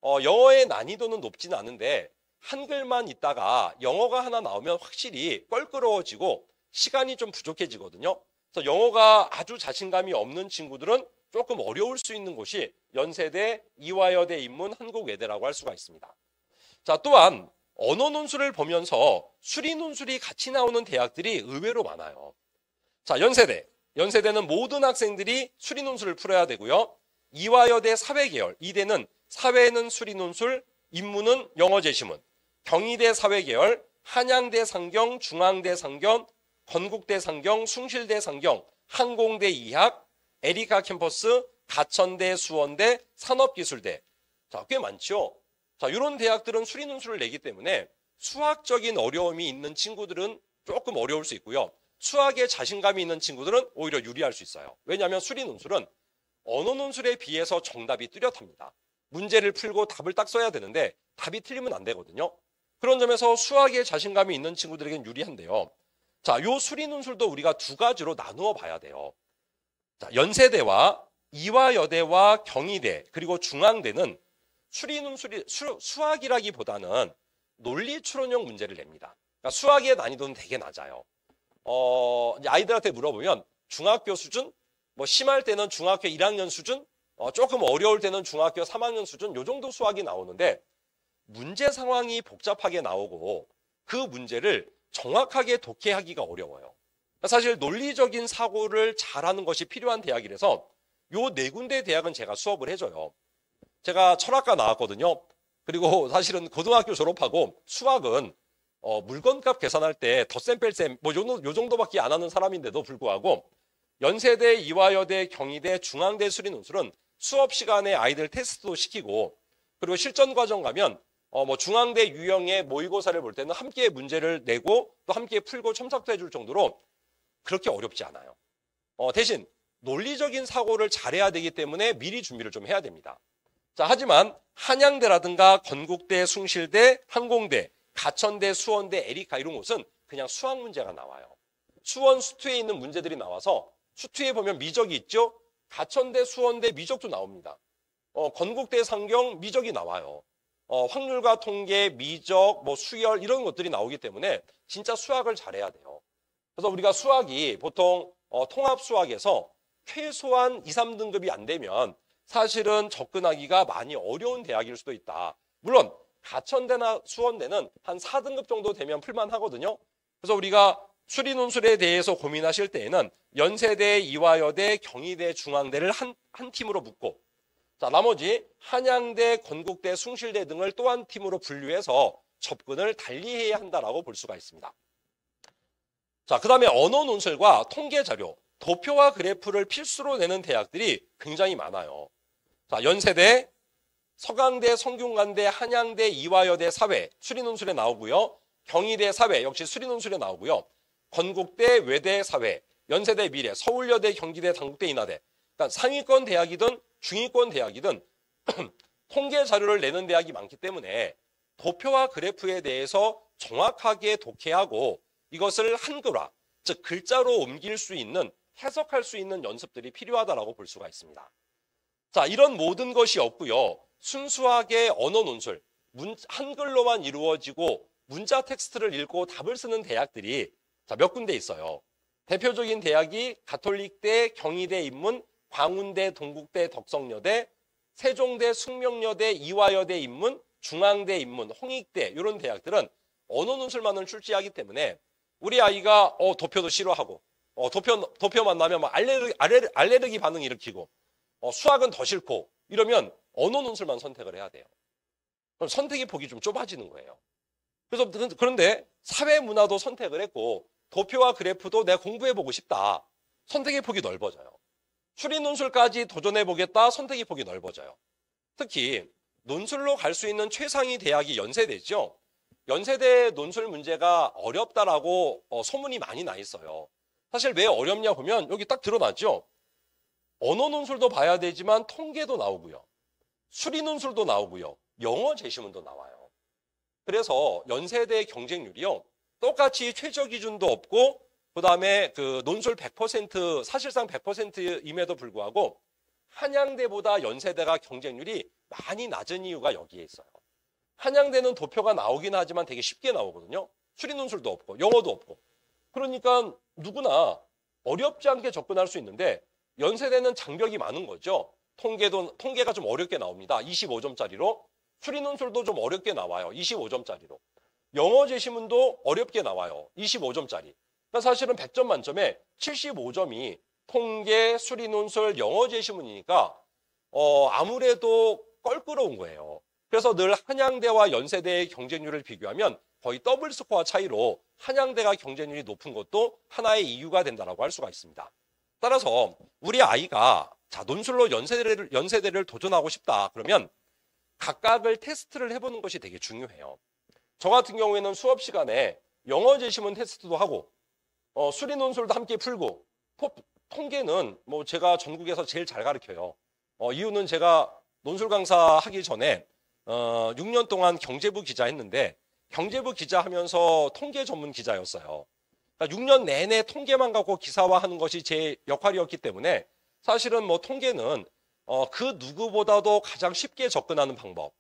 영어의 난이도는 높지는 않은데 한글만 있다가 영어가 하나 나오면 확실히 껄끄러워지고 시간이 좀 부족해지거든요. 그래서 영어가 아주 자신감이 없는 친구들은 조금 어려울 수 있는 곳이 연세대, 이화여대 인문, 한국외대라고 할 수가 있습니다. 자, 또한 언어 논술을 보면서 수리 논술이 같이 나오는 대학들이 의외로 많아요. 자, 연세대는 모든 학생들이 수리 논술을 풀어야 되고요. 이화여대 사회계열, 이대는 사회는 수리 논술, 인문은 영어 제시문, 경희대 사회계열, 한양대 상경, 중앙대 상경, 건국대 상경, 숭실대 상경, 항공대 이학, 에리카 캠퍼스, 가천대, 수원대, 산업기술대. 자, 꽤 많죠. 자, 이런 대학들은 수리 논술을 내기 때문에 수학적인 어려움이 있는 친구들은 조금 어려울 수 있고요. 수학에 자신감이 있는 친구들은 오히려 유리할 수 있어요. 왜냐하면 수리 논술은 언어 논술에 비해서 정답이 뚜렷합니다. 문제를 풀고 답을 딱 써야 되는데 답이 틀리면 안 되거든요. 그런 점에서 수학에 자신감이 있는 친구들에게는 유리한데요. 자, 요 수리 논술도 우리가 2가지로 나누어 봐야 돼요. 자, 연세대와 이화여대와 경희대 그리고 중앙대는 수리 논술이 수학이라기보다는 논리 추론형 문제를 냅니다. 그러니까 수학의 난이도는 되게 낮아요. 이제 아이들한테 물어보면 중학교 수준, 뭐 심할 때는 중학교 1학년 수준, 조금 어려울 때는 중학교 3학년 수준, 요 정도 수학이 나오는데 문제 상황이 복잡하게 나오고 그 문제를 정확하게 독해하기가 어려워요. 사실 논리적인 사고를 잘하는 것이 필요한 대학이라서 요 4군데 대학은 제가 수업을 해줘요. 제가 철학과 나왔거든요. 그리고 사실은 고등학교 졸업하고 수학은 물건값 계산할 때 덧셈 뺄셈 뭐 요 정도밖에 안 하는 사람인데도 불구하고 연세대, 이화여대, 경희대, 중앙대 수리논술은 수업 시간에 아이들 테스트도 시키고 그리고 실전 과정 가면 뭐 중앙대 유형의 모의고사를 볼 때는 함께 문제를 내고 또 함께 풀고 첨삭도 해줄 정도로 그렇게 어렵지 않아요. 대신 논리적인 사고를 잘해야 되기 때문에 미리 준비를 좀 해야 됩니다. 자, 하지만 한양대라든가 건국대, 숭실대, 항공대, 가천대, 수원대, 에리카 이런 곳은 그냥 수학 문제가 나와요. 수원, 수투에 있는 문제들이 나와서 수투에 보면 미적이 있죠. 가천대, 수원대 미적도 나옵니다. 건국대, 상경 미적이 나와요. 확률과 통계, 미적, 뭐 수열 이런 것들이 나오기 때문에 진짜 수학을 잘해야 돼요. 그래서 우리가 수학이 보통 통합 수학에서 최소한 2, 3등급이 안 되면 사실은 접근하기가 많이 어려운 대학일 수도 있다. 물론 가천대나 수원대는 한 4등급 정도 되면 풀만 하거든요. 그래서 우리가 수리논술에 대해서 고민하실 때에는 연세대, 이화여대, 경희대, 중앙대를 한 팀으로 묶고 자, 나머지 한양대, 건국대, 숭실대 등을 또 한 팀으로 분류해서 접근을 달리해야 한다라고 볼 수가 있습니다. 자, 그 다음에 언어 논술과 통계 자료, 도표와 그래프를 필수로 내는 대학들이 굉장히 많아요. 자, 연세대, 서강대, 성균관대, 한양대, 이화여대 사회, 수리논술에 나오고요. 경희대 사회, 역시 수리논술에 나오고요. 건국대, 외대 사회, 연세대 미래, 서울여대, 경기대, 단국대, 인하대. 그러니까 상위권 대학이든 중위권 대학이든 통계 자료를 내는 대학이 많기 때문에 도표와 그래프에 대해서 정확하게 독해하고 이것을 한글화, 즉 글자로 옮길 수 있는, 해석할 수 있는 연습들이 필요하다고 볼 수가 있습니다. 자, 이런 모든 것이 없고요. 순수하게 언어 논술, 한글로만 이루어지고 문자 텍스트를 읽고 답을 쓰는 대학들이 몇 군데 있어요. 대표적인 대학이 가톨릭대, 경희대 인문, 광운대, 동국대, 덕성여대, 세종대, 숙명여대, 이화여대 인문, 중앙대 인문, 홍익대 이런 대학들은 언어 논술만을 출제하기 때문에 우리 아이가 도표도 싫어하고 도표 만나면 막 알레르기 반응 일으키고 수학은 더 싫고 이러면 언어 논술만 선택을 해야 돼요. 그럼 선택의 폭이 좀 좁아지는 거예요. 그래서 그런데 사회 문화도 선택을 했고 도표와 그래프도 내가 공부해보고 싶다. 선택의 폭이 넓어져요. 수리 논술까지 도전해보겠다. 선택의 폭이 넓어져요. 특히 논술로 갈 수 있는 최상위 대학이 연세대죠. 연세대 논술 문제가 어렵다라고 소문이 많이 나 있어요. 사실 왜 어렵냐 보면 여기 딱 드러나죠. 언어 논술도 봐야 되지만 통계도 나오고요. 수리 논술도 나오고요. 영어 제시문도 나와요. 그래서 연세대 경쟁률이요. 똑같이 최저 기준도 없고 그다음에 그 논술 100% 사실상 100%임에도 불구하고 한양대보다 연세대가 경쟁률이 많이 낮은 이유가 여기에 있어요. 한양대는 도표가 나오긴 하지만 되게 쉽게 나오거든요. 수리 논술도 없고 영어도 없고. 그러니까 누구나 어렵지 않게 접근할 수 있는데 연세대는 장벽이 많은 거죠. 통계가 좀 어렵게 나옵니다. 25점짜리로. 수리 논술도 좀 어렵게 나와요. 25점짜리로. 영어 제시문도 어렵게 나와요. 25점짜리. 그러니까 사실은 100점 만점에 75점이 통계, 수리 논술, 영어 제시문이니까 아무래도 껄끄러운 거예요. 그래서 늘 한양대와 연세대의 경쟁률을 비교하면 거의 더블 스코어 차이로 한양대가 경쟁률이 높은 것도 하나의 이유가 된다고 할 수가 있습니다. 따라서 우리 아이가 자 논술로 연세대를 도전하고 싶다 그러면 각각을 테스트를 해보는 것이 되게 중요해요. 저 같은 경우에는 수업 시간에 영어 제시문 테스트도 하고 수리 논술도 함께 풀고 통계는 뭐 제가 전국에서 제일 잘 가르쳐요. 이유는 제가 논술 강사 하기 전에 6년 동안 경제부 기자 했는데 경제부 기자 하면서 통계 전문 기자였어요. 그러니까 6년 내내 통계만 갖고 기사화하는 것이 제 역할이었기 때문에 사실은 뭐 통계는 그 누구보다도 가장 쉽게 접근하는 방법,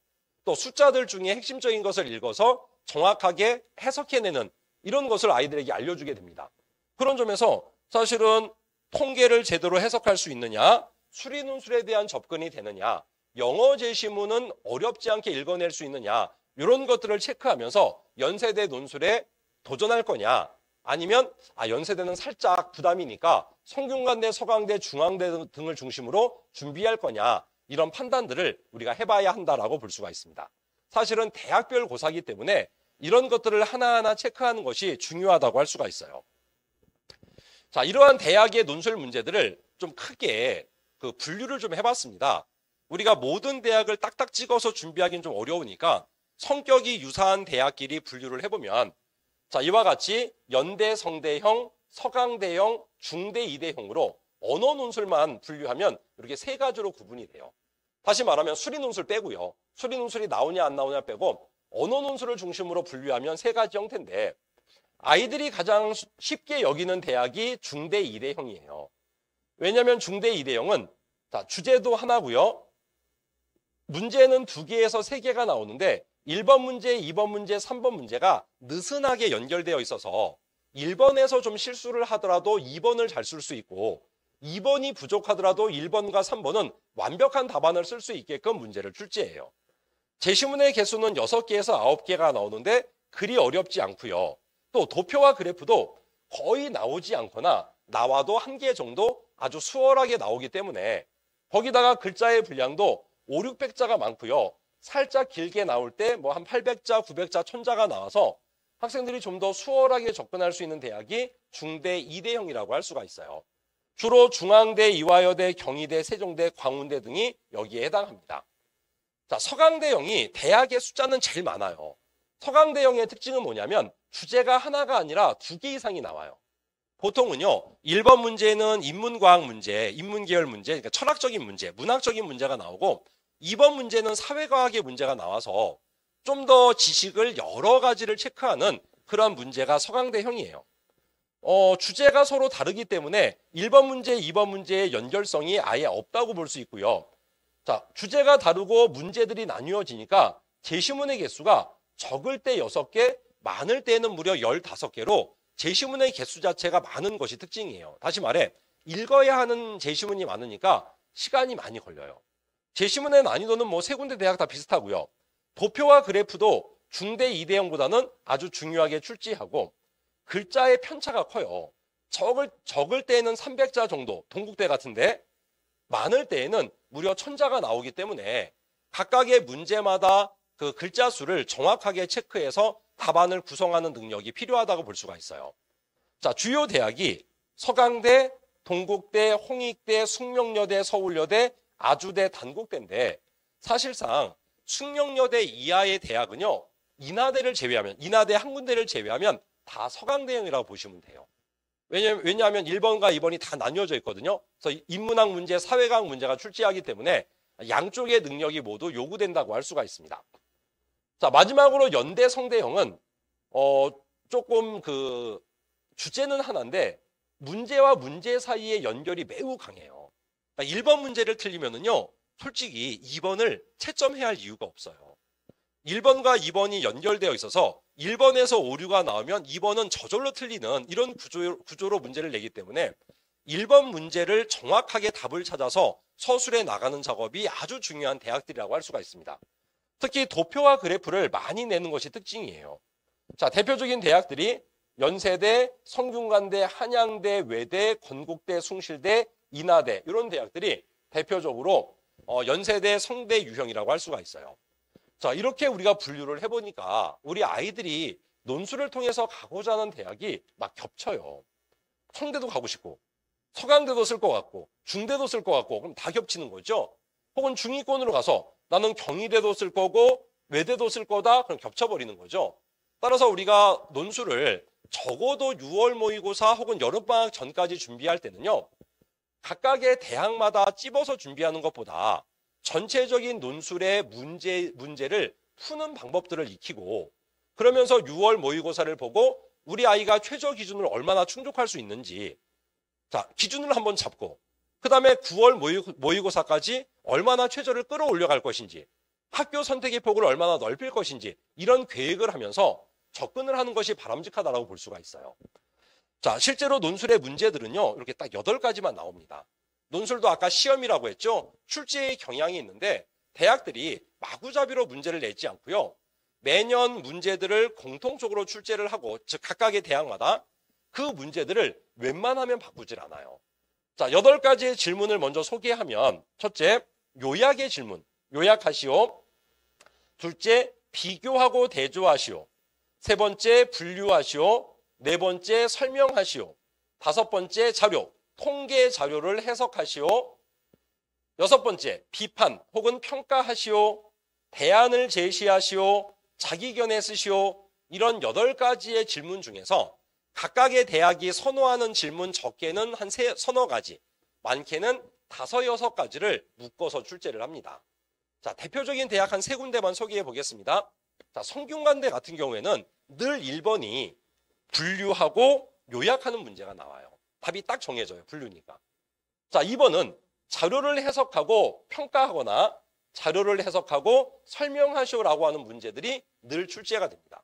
또 숫자들 중에 핵심적인 것을 읽어서 정확하게 해석해내는 이런 것을 아이들에게 알려주게 됩니다. 그런 점에서 사실은 통계를 제대로 해석할 수 있느냐, 수리 논술에 대한 접근이 되느냐, 영어 제시문은 어렵지 않게 읽어낼 수 있느냐 이런 것들을 체크하면서 연세대 논술에 도전할 거냐 아니면 연세대는 살짝 부담이니까 성균관대, 서강대, 중앙대 등을 중심으로 준비할 거냐 이런 판단들을 우리가 해봐야 한다라고 볼 수가 있습니다. 사실은 대학별 고사이기 때문에 이런 것들을 하나하나 체크하는 것이 중요하다고 할 수가 있어요. 자, 이러한 대학의 논술 문제들을 좀 크게 분류를 좀 해봤습니다. 우리가 모든 대학을 딱딱 찍어서 준비하기는 좀 어려우니까 성격이 유사한 대학끼리 분류를 해보면, 자, 이와 같이 연대 성대형, 서강대형, 중대 이대형으로 언어 논술만 분류하면 이렇게 세 가지로 구분이 돼요. 다시 말하면 수리 논술 빼고요. 수리 논술이 나오냐 안 나오냐 빼고 언어 논술을 중심으로 분류하면 세 가지 형태인데, 아이들이 가장 쉽게 여기는 대학이 중대 이대형이에요. 왜냐하면 중대 이대형은 자, 주제도 하나고요. 문제는 2개에서 3개가 나오는데 1번 문제, 2번 문제, 3번 문제가 느슨하게 연결되어 있어서 1번에서 좀 실수를 하더라도 2번을 잘 쓸 수 있고, 2번이 부족하더라도 1번과 3번은 완벽한 답안을 쓸 수 있게끔 문제를 출제해요. 제시문의 개수는 6개에서 9개가 나오는데 그리 어렵지 않고요. 또 도표와 그래프도 거의 나오지 않거나 나와도 1개 정도 아주 수월하게 나오기 때문에, 거기다가 글자의 분량도 5, 600자가 많고요. 살짝 길게 나올 때 뭐 한 800자, 900자, 1000자가 나와서 학생들이 좀 더 수월하게 접근할 수 있는 대학이 중대 이대형이라고 할 수가 있어요. 주로 중앙대, 이화여대, 경희대, 세종대, 광운대 등이 여기에 해당합니다. 자, 서강대형이 대학의 숫자는 제일 많아요. 서강대형의 특징은 뭐냐면 주제가 하나가 아니라 2개 이상이 나와요. 보통은요, 1번 문제는 인문과학 문제, 인문계열 문제, 그러니까 철학적인 문제, 문학적인 문제가 나오고, 2번 문제는 사회과학의 문제가 나와서 좀 더 지식을 여러 가지를 체크하는 그런 문제가 서강대형이에요. 주제가 서로 다르기 때문에 1번 문제, 2번 문제의 연결성이 아예 없다고 볼 수 있고요. 자, 주제가 다르고 문제들이 나뉘어지니까 제시문의 개수가 적을 때 6개, 많을 때는 무려 15개로 제시문의 개수 자체가 많은 것이 특징이에요. 다시 말해, 읽어야 하는 제시문이 많으니까 시간이 많이 걸려요. 제시문의 난이도는 뭐 3군데 대학 다 비슷하고요. 도표와 그래프도 중대 이대형보다는 아주 중요하게 출제하고, 글자의 편차가 커요. 적을 때에는 300자 정도, 동국대 같은데 많을 때에는 무려 1000자가 나오기 때문에 각각의 문제마다 그 글자 수를 정확하게 체크해서 답안을 구성하는 능력이 필요하다고 볼 수가 있어요. 자, 주요 대학이 서강대, 동국대, 홍익대, 숙명여대, 서울여대, 아주대, 단국대인데, 사실상 숙명여대 이하의 대학은요, 인하대 한 군데를 제외하면 다 서강대형이라고 보시면 돼요. 왜냐하면 1번과 2번이 다 나뉘어져 있거든요. 그래서 인문학 문제, 사회과학 문제가 출제하기 때문에 양쪽의 능력이 모두 요구된다고 할 수가 있습니다. 자, 마지막으로 연대 성대형은 조금 주제는 하나인데 문제와 문제 사이의 연결이 매우 강해요. 그러니까 1번 문제를 틀리면은요, 솔직히 2번을 채점해야 할 이유가 없어요. 1번과 2번이 연결되어 있어서 1번에서 오류가 나오면 2번은 저절로 틀리는 이런 구조로 문제를 내기 때문에 1번 문제를 정확하게 답을 찾아서 서술해 나가는 작업이 아주 중요한 대학들이라고 할 수가 있습니다. 특히 도표와 그래프를 많이 내는 것이 특징이에요. 자, 대표적인 대학들이 연세대, 성균관대, 한양대, 외대, 건국대, 숭실대, 인하대, 이런 대학들이 대표적으로 연세대, 성대 유형이라고 할 수가 있어요. 자, 이렇게 우리가 분류를 해보니까 우리 아이들이 논술을 통해서 가고자 하는 대학이 막 겹쳐요. 성대도 가고 싶고, 서강대도 쓸 것 같고, 중대도 쓸 것 같고, 그럼 다 겹치는 거죠. 혹은 중위권으로 가서 나는 경희대도 쓸 거고, 외대도 쓸 거다, 그럼 겹쳐버리는 거죠. 따라서 우리가 논술을 적어도 6월 모의고사 혹은 여름방학 전까지 준비할 때는요, 각각의 대학마다 찝어서 준비하는 것보다 전체적인 논술의 문제를 푸는 방법들을 익히고, 그러면서 6월 모의고사를 보고 우리 아이가 최저 기준을 얼마나 충족할 수 있는지, 자, 기준을 한번 잡고, 그 다음에 9월 모의고사까지 얼마나 최저를 끌어올려 갈 것인지, 학교 선택의 폭을 얼마나 넓힐 것인지, 이런 계획을 하면서 접근을 하는 것이 바람직하다고 볼 수가 있어요. 자, 실제로 논술의 문제들은요, 이렇게 딱 8가지만 나옵니다. 논술도 아까 시험이라고 했죠. 출제의 경향이 있는데 대학들이 마구잡이로 문제를 내지 않고요, 매년 문제들을 공통적으로 출제를 하고, 즉 각각의 대학마다 그 문제들을 웬만하면 바꾸질 않아요. 자, 8가지의 질문을 먼저 소개하면, 첫째, 요약의 질문, 요약하시오. 둘째, 비교하고 대조하시오. 세 번째 분류하시오. 네 번째 설명하시오. 다섯 번째 자료, 통계 자료를 해석하시오. 여섯 번째 비판 혹은 평가하시오. 대안을 제시하시오. 자기견해 쓰시오. 이런 8가지의 질문 중에서 각각의 대학이 선호하는 질문 적게는 한 서너 가지, 많게는 5, 6가지를 묶어서 출제를 합니다. 자, 대표적인 대학 한 3군데만 소개해 보겠습니다. 자, 성균관대 같은 경우에는 늘 1번이 분류하고 요약하는 문제가 나와요. 답이 딱 정해져요. 분류니까. 자, 2번은 자료를 해석하고 평가하거나 자료를 해석하고 설명하시오라고 하는 문제들이 늘 출제가 됩니다.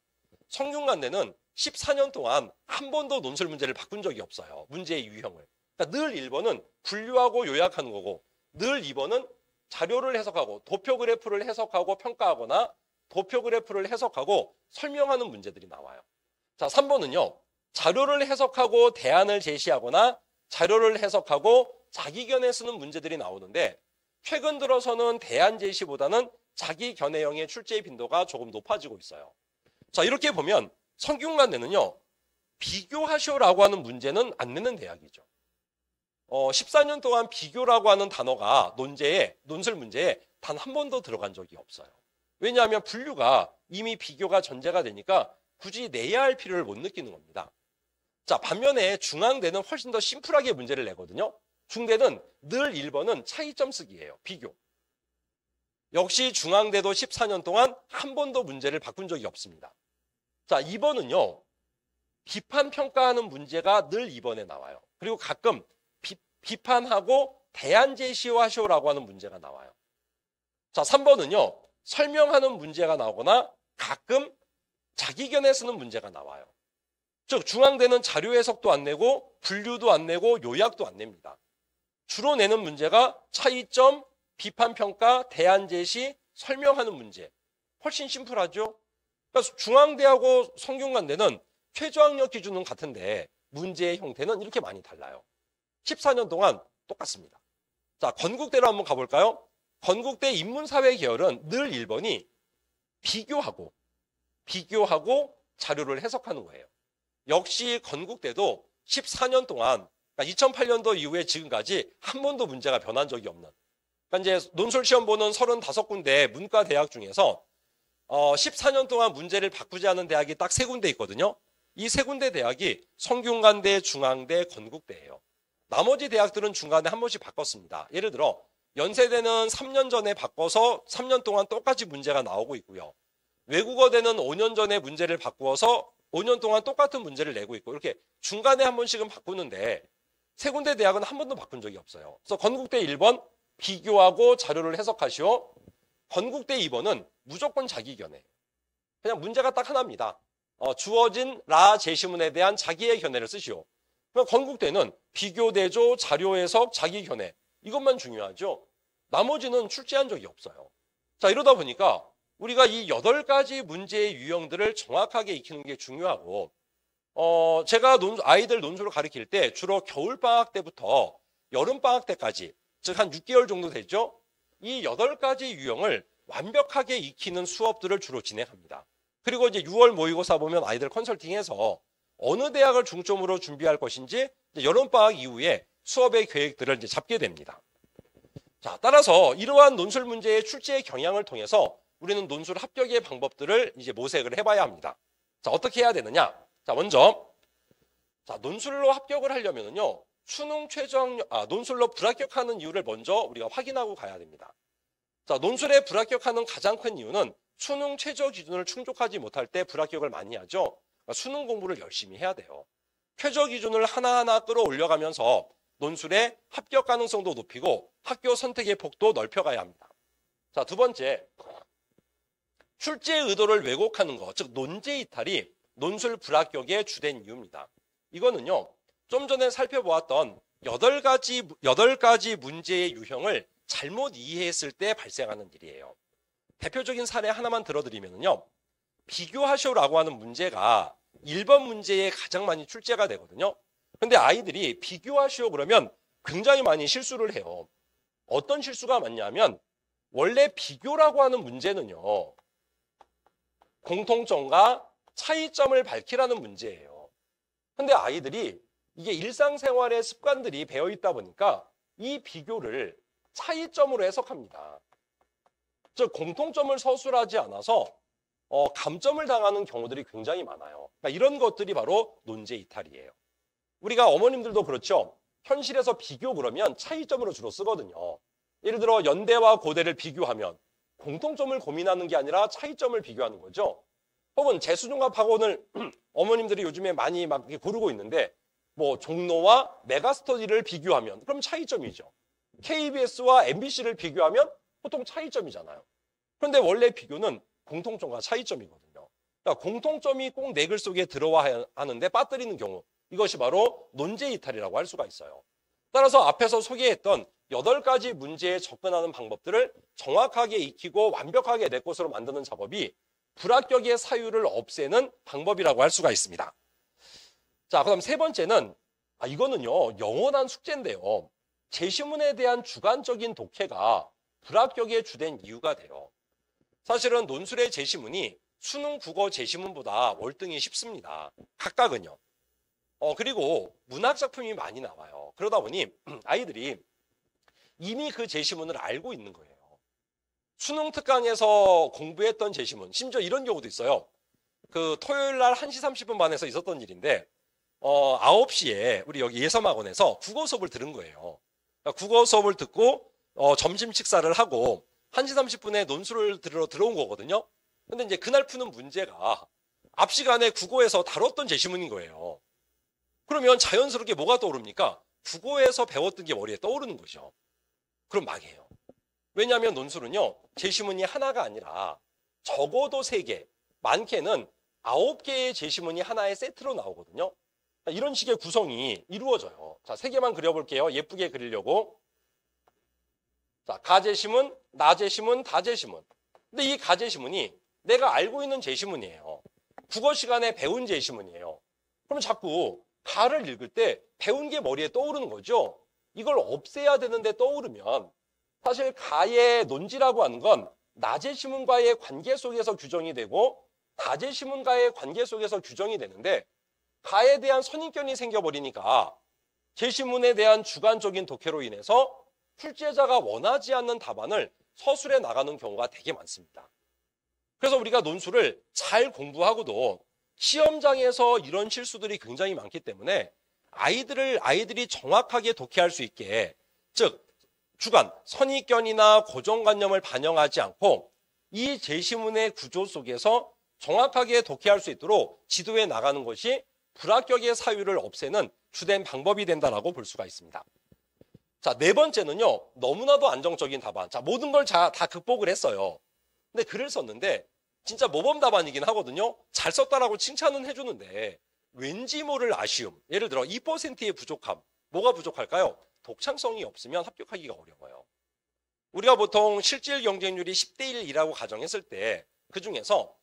성균관대는 14년 동안 한 번도 논술 문제를 바꾼 적이 없어요. 문제의 유형을. 그러니까 늘 1번은 분류하고 요약하는 거고 늘 2번은 자료를 해석하고 도표 그래프를 해석하고 평가하거나 도표 그래프를 해석하고 설명하는 문제들이 나와요. 자, 3번은요. 자료를 해석하고 대안을 제시하거나 자료를 해석하고 자기견해 쓰는 문제들이 나오는데 최근 들어서는 대안 제시보다는 자기견해형의 출제 빈도가 조금 높아지고 있어요. 자, 이렇게 보면 성균관대는요. 비교하시오라고 하는 문제는 안 내는 대학이죠. 14년 동안 비교라고 하는 단어가 논술 문제에 단 한 번도 들어간 적이 없어요. 왜냐하면 분류가 이미 비교가 전제가 되니까 굳이 내야 할 필요를 못 느끼는 겁니다. 자, 반면에 중앙대는 훨씬 더 심플하게 문제를 내거든요. 중대는 늘 1번은 차이점 쓰기예요. 비교. 역시 중앙대도 14년 동안 한 번도 문제를 바꾼 적이 없습니다. 자, 2번은요. 비판 평가하는 문제가 늘 2번에 나와요. 그리고 가끔 비판하고 대안 제시하시오라고 하는 문제가 나와요. 자, 3번은요. 설명하는 문제가 나오거나 가끔 자기견해 쓰는 문제가 나와요. 즉 중앙대는 자료 해석도 안 내고 분류도 안 내고 요약도 안 냅니다. 주로 내는 문제가 차이점, 비판평가, 대안 제시, 설명하는 문제. 훨씬 심플하죠? 그러니까 중앙대하고 성균관대는 최저학력 기준은 같은데 문제의 형태는 이렇게 많이 달라요. 14년 동안 똑같습니다. 자, 건국대로 한번 가볼까요? 건국대 인문사회 계열은 늘 1번이 비교하고 자료를 해석하는 거예요. 역시 건국대도 14년 동안, 그러니까 2008년도 이후에 지금까지 한 번도 문제가 변한 적이 없는. 그러니까 이제 논술 시험 보는 35군데 문과 대학 중에서 14년 동안 문제를 바꾸지 않은 대학이 딱 3군데 있거든요. 이 3군데 대학이 성균관대, 중앙대, 건국대예요. 나머지 대학들은 중간에 한 번씩 바꿨습니다. 예를 들어 연세대는 3년 전에 바꿔서 3년 동안 똑같이 문제가 나오고 있고요. 외국어대는 5년 전에 문제를 바꾸어서 5년 동안 똑같은 문제를 내고 있고 이렇게 중간에 한 번씩은 바꾸는데 3군데 대학은 한 번도 바꾼 적이 없어요. 그래서 건국대 1번 비교하고 자료를 해석하시오. 건국대 2번은 무조건 자기견해. 그냥 문제가 딱 하나입니다. 주어진 라 제시문에 대한 자기의 견해를 쓰시오. 그럼 건국대는 비교, 대조, 자료 해석, 자기견해. 이것만 중요하죠. 나머지는 출제한 적이 없어요. 자, 이러다 보니까 우리가 이 8가지 문제의 유형들을 정확하게 익히는 게 중요하고 제가 아이들 논술을 가르칠 때 주로 겨울방학 때부터 여름방학 때까지 즉 한 6개월 정도 되죠. 이 8가지 유형을 완벽하게 익히는 수업들을 주로 진행합니다. 그리고 이제 6월 모의고사 보면 아이들 컨설팅해서 어느 대학을 중점으로 준비할 것인지 여름방학 이후에 수업의 계획들을 이제 잡게 됩니다. 자, 따라서 이러한 논술 문제의 출제 경향을 통해서 우리는 논술 합격의 방법들을 이제 모색을 해봐야 합니다. 자, 어떻게 해야 되느냐? 자, 먼저 논술로 합격을 하려면은요. 수능 최저학력 논술로 불합격하는 이유를 먼저 우리가 확인하고 가야 됩니다. 자, 논술에 불합격하는 가장 큰 이유는 수능 최저 기준을 충족하지 못할 때 불합격을 많이 하죠. 그러니까 수능 공부를 열심히 해야 돼요. 최저 기준을 하나하나 끌어올려가면서 논술의 합격 가능성도 높이고 학교 선택의 폭도 넓혀가야 합니다. 자, 두 번째, 출제 의도를 왜곡하는 것, 즉 논제 이탈이 논술 불합격의 주된 이유입니다. 이거는요, 좀 전에 살펴보았던 8가지 문제의 유형을 잘못 이해했을 때 발생하는 일이에요. 대표적인 사례 하나만 들어드리면요, 비교하시오라고 하는 문제가 1번 문제에 가장 많이 출제가 되거든요. 근데 아이들이 비교하시오 그러면 굉장히 많이 실수를 해요. 어떤 실수가 많냐면 원래 비교라고 하는 문제는요, 공통점과 차이점을 밝히라는 문제예요. 근데 아이들이 이게 일상생활의 습관들이 배어 있다 보니까 이 비교를 차이점으로 해석합니다. 즉 공통점을 서술하지 않아서 감점을 당하는 경우들이 굉장히 많아요. 그러니까 이런 것들이 바로 논제 이탈이에요. 우리가 어머님들도 그렇죠. 현실에서 비교 그러면 차이점으로 주로 쓰거든요. 예를 들어 연대와 고대를 비교하면 공통점을 고민하는 게 아니라 차이점을 비교하는 거죠. 혹은 재수종합학원을 어머님들이 요즘에 많이 막 고르고 있는데 뭐 종로와 메가스터디를 비교하면 그럼 차이점이죠. KBS와 MBC를 비교하면 보통 차이점이잖아요. 그런데 원래 비교는 공통점과 차이점이거든요. 그러니까 공통점이 꼭 내 글 속에 들어와 하는데 빠뜨리는 경우, 이것이 바로 논제 이탈이라고 할 수가 있어요. 따라서 앞에서 소개했던 8가지 문제에 접근하는 방법들을 정확하게 익히고 완벽하게 내 것으로 만드는 작업이 불합격의 사유를 없애는 방법이라고 할 수가 있습니다. 자, 그다음 세 번째는 이거는요 영원한 숙제인데요. 제시문에 대한 주관적인 독해가 불합격의 주된 이유가 돼요. 사실은 논술의 제시문이 수능 국어 제시문보다 월등히 쉽습니다. 각각은요. 그리고 문학작품이 많이 나와요. 그러다 보니 아이들이 이미 그 제시문을 알고 있는 거예요. 수능 특강에서 공부했던 제시문, 심지어 이런 경우도 있어요. 그 토요일 날 1시 30분 반에서 있었던 일인데 9시에 우리 여기 예섬학원에서 국어 수업을 들은 거예요. 그러니까 국어 수업을 듣고 점심 식사를 하고 1시 30분에 논술을 들으러 들어온 거거든요. 근데 이제 그날 푸는 문제가 앞 시간에 국어에서 다뤘던 제시문인 거예요. 그러면 자연스럽게 뭐가 떠오릅니까? 국어에서 배웠던 게 머리에 떠오르는 거죠. 그럼 망해요. 왜냐하면 논술은요, 제시문이 하나가 아니라 적어도 3개, 많게는 9개의 제시문이 하나의 세트로 나오거든요. 이런 식의 구성이 이루어져요. 자, 3개만 그려볼게요. 예쁘게 그리려고. 자, 가제시문, 나제시문, 다제시문. 근데 이 가제시문이 내가 알고 있는 제시문이에요. 국어 시간에 배운 제시문이에요. 그럼 자꾸 가를 읽을 때 배운 게 머리에 떠오르는 거죠. 이걸 없애야 되는데 떠오르면 사실 가의 논지라고 하는 건 나제시문과의 관계 속에서 규정이 되고 다제시문과의 관계 속에서 규정이 되는데 가에 대한 선입견이 생겨버리니까 제시문에 대한 주관적인 독해로 인해서 출제자가 원하지 않는 답안을 서술해 나가는 경우가 되게 많습니다. 그래서 우리가 논술을 잘 공부하고도 시험장에서 이런 실수들이 굉장히 많기 때문에 아이들이 정확하게 독해할 수 있게, 즉 주관, 선입견이나 고정관념을 반영하지 않고 이 제시문의 구조 속에서 정확하게 독해할 수 있도록 지도해 나가는 것이 불합격의 사유를 없애는 주된 방법이 된다라고 볼 수가 있습니다. 자, 4번째는요. 너무나도 안정적인 답안. 자, 모든 걸 다 극복을 했어요. 근데 글을 썼는데 진짜 모범 답안이긴 하거든요. 잘 썼다라고 칭찬은 해주는데 왠지 모를 아쉬움. 예를 들어 2%의 부족함. 뭐가 부족할까요? 독창성이 없으면 합격하기가 어려워요. 우리가 보통 실질 경쟁률이 10대 1이라고 가정했을 때 그중에서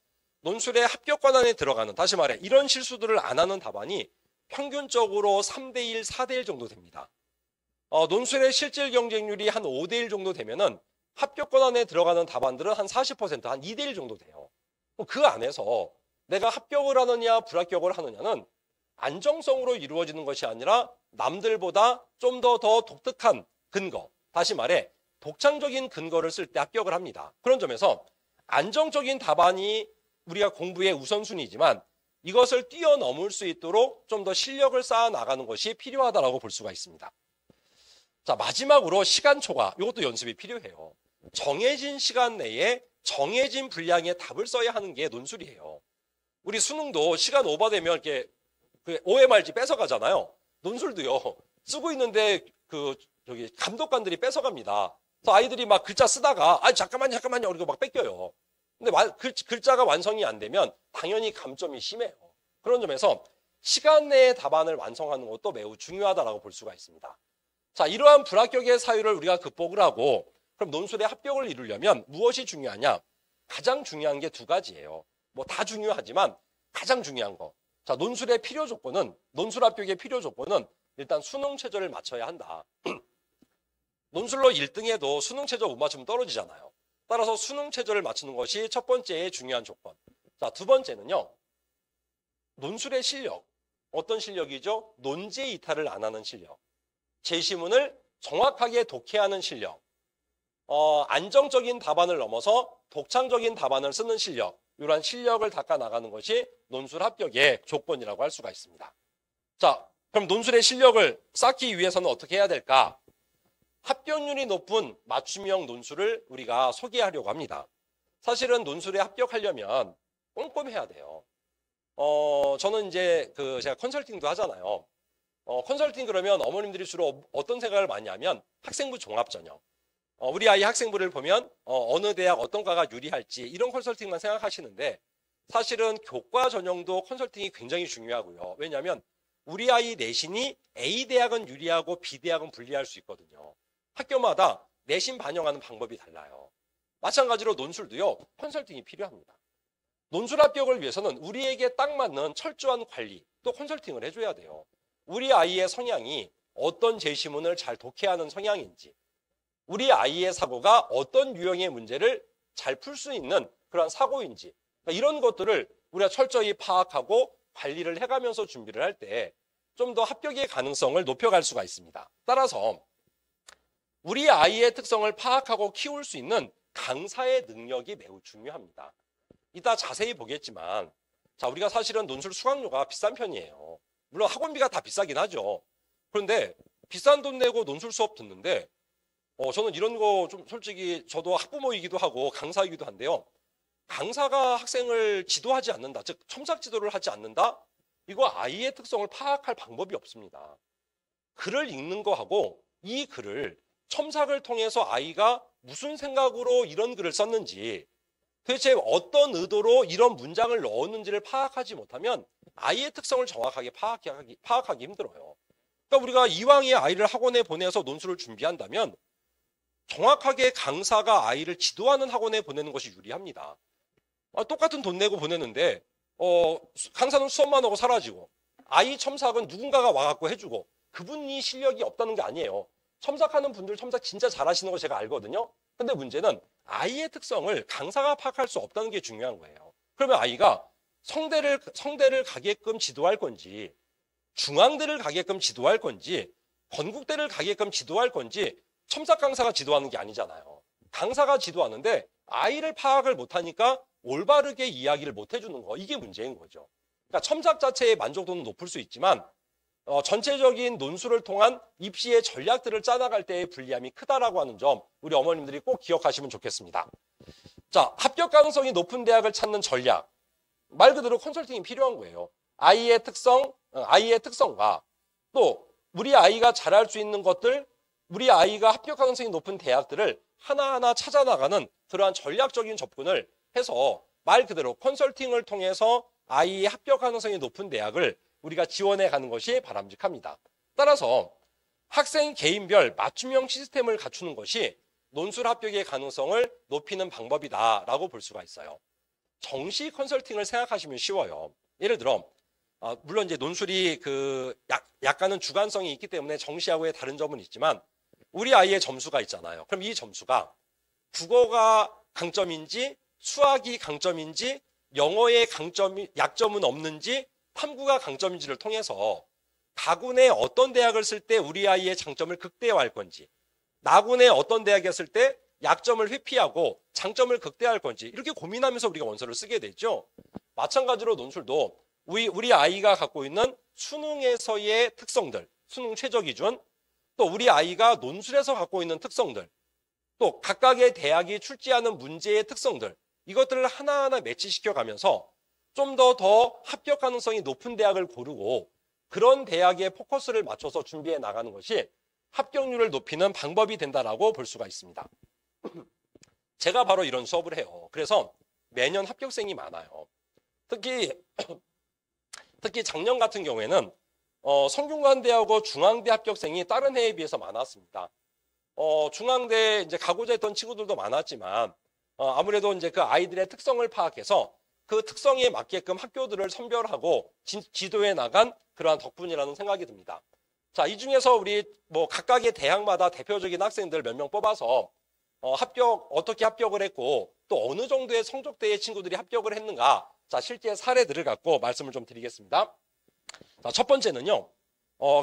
논술의 합격 관한에 들어가는, 다시 말해 이런 실수들을 안 하는 답안이 평균적으로 3대 1, 4대 1 정도 됩니다. 논술의 실질 경쟁률이 한 5대 1 정도 되면은 합격 권한에 들어가는 답안들은 한 40%, 한 2대 1 정도 돼요. 그 안에서 내가 합격을 하느냐 불합격을 하느냐는 안정성으로 이루어지는 것이 아니라 남들보다 좀 더 독특한 근거, 다시 말해 독창적인 근거를 쓸 때 합격을 합니다. 그런 점에서 안정적인 답안이 우리가 공부의 우선순위지만 이것을 뛰어넘을 수 있도록 좀 더 실력을 쌓아 나가는 것이 필요하다고 볼 수가 있습니다. 자, 마지막으로 시간 초과, 이것도 연습이 필요해요. 정해진 시간 내에 정해진 분량의 답을 써야 하는 게 논술이에요. 우리 수능도 시간 오버되면 이렇게 OMRG 뺏어가잖아요. 논술도요. 쓰고 있는데 저기 감독관들이 뺏어갑니다. 그래서 아이들이 막 글자 쓰다가 잠깐만요 그리고 막 뺏겨요. 근데 글자가 완성이 안 되면 당연히 감점이 심해요. 그런 점에서 시간 내에 답안을 완성하는 것도 매우 중요하다고 볼 수가 있습니다. 자, 이러한 불합격의 사유를 우리가 극복을 하고 그럼 논술의 합격을 이루려면 무엇이 중요하냐? 가장 중요한 게 2가지예요. 뭐 다 중요하지만 가장 중요한 거. 자, 논술의 필요 조건은, 논술 합격의 필요 조건은 일단 수능 최저를 맞춰야 한다. 논술로 1등해도 수능 최저 못 맞추면 떨어지잖아요. 따라서 수능 최저를 맞추는 것이 첫 번째의 중요한 조건. 자, 2번째는요. 논술의 실력, 어떤 실력이죠? 논제 이탈을 안 하는 실력, 제시문을 정확하게 독해하는 실력, 안정적인 답안을 넘어서 독창적인 답안을 쓰는 실력, 이러한 실력을 닦아 나가는 것이 논술 합격의 조건이라고 할 수가 있습니다. 자, 그럼 논술의 실력을 쌓기 위해서는 어떻게 해야 될까? 합격률이 높은 맞춤형 논술을 우리가 소개하려고 합니다. 사실은 논술에 합격하려면 꼼꼼해야 돼요. 저는 이제 제가 컨설팅도 하잖아요. 컨설팅 그러면 어머님들이 주로 어떤 생각을 많이 하면 학생부 종합전형. 우리 아이 학생부를 보면 어느 대학 어떤 과가 유리할지 이런 컨설팅만 생각하시는데 사실은 교과 전형도 컨설팅이 굉장히 중요하고요. 왜냐하면 우리 아이 내신이 A 대학은 유리하고 B 대학은 불리할 수 있거든요. 학교마다 내신 반영하는 방법이 달라요. 마찬가지로 논술도요. 컨설팅이 필요합니다. 논술 합격을 위해서는 우리에게 딱 맞는 철저한 관리 또 컨설팅을 해줘야 돼요. 우리 아이의 성향이 어떤 제시문을 잘 독해하는 성향인지, 우리 아이의 사고가 어떤 유형의 문제를 잘 풀 수 있는 그런 사고인지, 그러니까 이런 것들을 우리가 철저히 파악하고 관리를 해가면서 준비를 할 때 좀 더 합격의 가능성을 높여갈 수가 있습니다. 따라서 우리 아이의 특성을 파악하고 키울 수 있는 강사의 능력이 매우 중요합니다. 이따 자세히 보겠지만, 자, 우리가 사실은 논술 수강료가 비싼 편이에요. 물론 학원비가 다 비싸긴 하죠. 그런데 비싼 돈 내고 논술 수업 듣는데, 저는 이런 거 좀 솔직히 저도 학부모이기도 하고 강사이기도 한데요. 강사가 학생을 지도하지 않는다, 즉 첨삭 지도를 하지 않는다? 이거 아이의 특성을 파악할 방법이 없습니다. 글을 읽는 거하고 이 글을 첨삭을 통해서 아이가 무슨 생각으로 이런 글을 썼는지, 도대체 어떤 의도로 이런 문장을 넣었는지를 파악하지 못하면 아이의 특성을 정확하게 파악하기 힘들어요. 그러니까 우리가 이왕에 아이를 학원에 보내서 논술을 준비한다면 정확하게 강사가 아이를 지도하는 학원에 보내는 것이 유리합니다. 똑같은 돈 내고 보내는데 강사는 수업만 하고 사라지고 아이 첨삭은 누군가가 와갖고 해주고 그분이 실력이 없다는 게 아니에요. 첨삭하는 분들 첨삭 진짜 잘하시는 거 제가 알거든요. 근데 문제는 아이의 특성을 강사가 파악할 수 없다는 게 중요한 거예요. 그러면 아이가 성대를 가게끔 지도할 건지, 중앙대를 가게끔 지도할 건지, 건국대를 가게끔 지도할 건지 첨삭 강사가 지도하는 게 아니잖아요. 강사가 지도하는데 아이를 파악을 못하니까 올바르게 이야기를 못 해주는 거, 이게 문제인 거죠. 그러니까 첨삭 자체의 만족도는 높을 수 있지만 전체적인 논술을 통한 입시의 전략들을 짜나갈 때의 불리함이 크다라고 하는 점 우리 어머님들이 꼭 기억하시면 좋겠습니다. 자, 합격 가능성이 높은 대학을 찾는 전략. 말 그대로 컨설팅이 필요한 거예요. 아이의 특성과 또 우리 아이가 잘할 수 있는 것들, 우리 아이가 합격 가능성이 높은 대학들을 하나하나 찾아나가는 그러한 전략적인 접근을 해서 말 그대로 컨설팅을 통해서 아이의 합격 가능성이 높은 대학을 우리가 지원해 가는 것이 바람직합니다. 따라서 학생 개인별 맞춤형 시스템을 갖추는 것이 논술 합격의 가능성을 높이는 방법이다라고 볼 수가 있어요. 정시 컨설팅을 생각하시면 쉬워요. 예를 들어 물론 이제 논술이 약간은 주관성이 있기 때문에 정시하고의 다른 점은 있지만 우리 아이의 점수가 있잖아요. 그럼 이 점수가 국어가 강점인지 수학이 강점인지 영어의 약점은 없는지 탐구가 강점인지를 통해서 가군의 어떤 대학을 쓸 때 우리 아이의 장점을 극대화할 건지, 나군의 어떤 대학에 쓸 때 약점을 회피하고 장점을 극대화할 건지 이렇게 고민하면서 우리가 원서를 쓰게 되죠. 마찬가지로 논술도 우리 아이가 갖고 있는 수능에서의 특성들, 수능 최저 기준, 또 우리 아이가 논술에서 갖고 있는 특성들, 또 각각의 대학이 출제하는 문제의 특성들, 이것들을 하나하나 매치시켜 가면서 좀 더 합격 가능성이 높은 대학을 고르고 그런 대학에 포커스를 맞춰서 준비해 나가는 것이 합격률을 높이는 방법이 된다라고 볼 수가 있습니다. 제가 바로 이런 수업을 해요. 그래서 매년 합격생이 많아요. 특히 작년 같은 경우에는 성균관대하고 중앙대 합격생이 다른 해에 비해서 많았습니다. 중앙대 이제 가고자 했던 친구들도 많았지만 아무래도 이제 그 아이들의 특성을 파악해서 그 특성에 맞게끔 학교들을 선별하고 지도해 나간 그러한 덕분이라는 생각이 듭니다. 자, 이 중에서 우리 각각의 대학마다 대표적인 학생들 몇 명 뽑아서 어떻게 합격을 했고 또 어느 정도의 성적대의 친구들이 합격을 했는가 자, 실제 사례들을 갖고 말씀을 좀 드리겠습니다. 자, 첫 번째는요.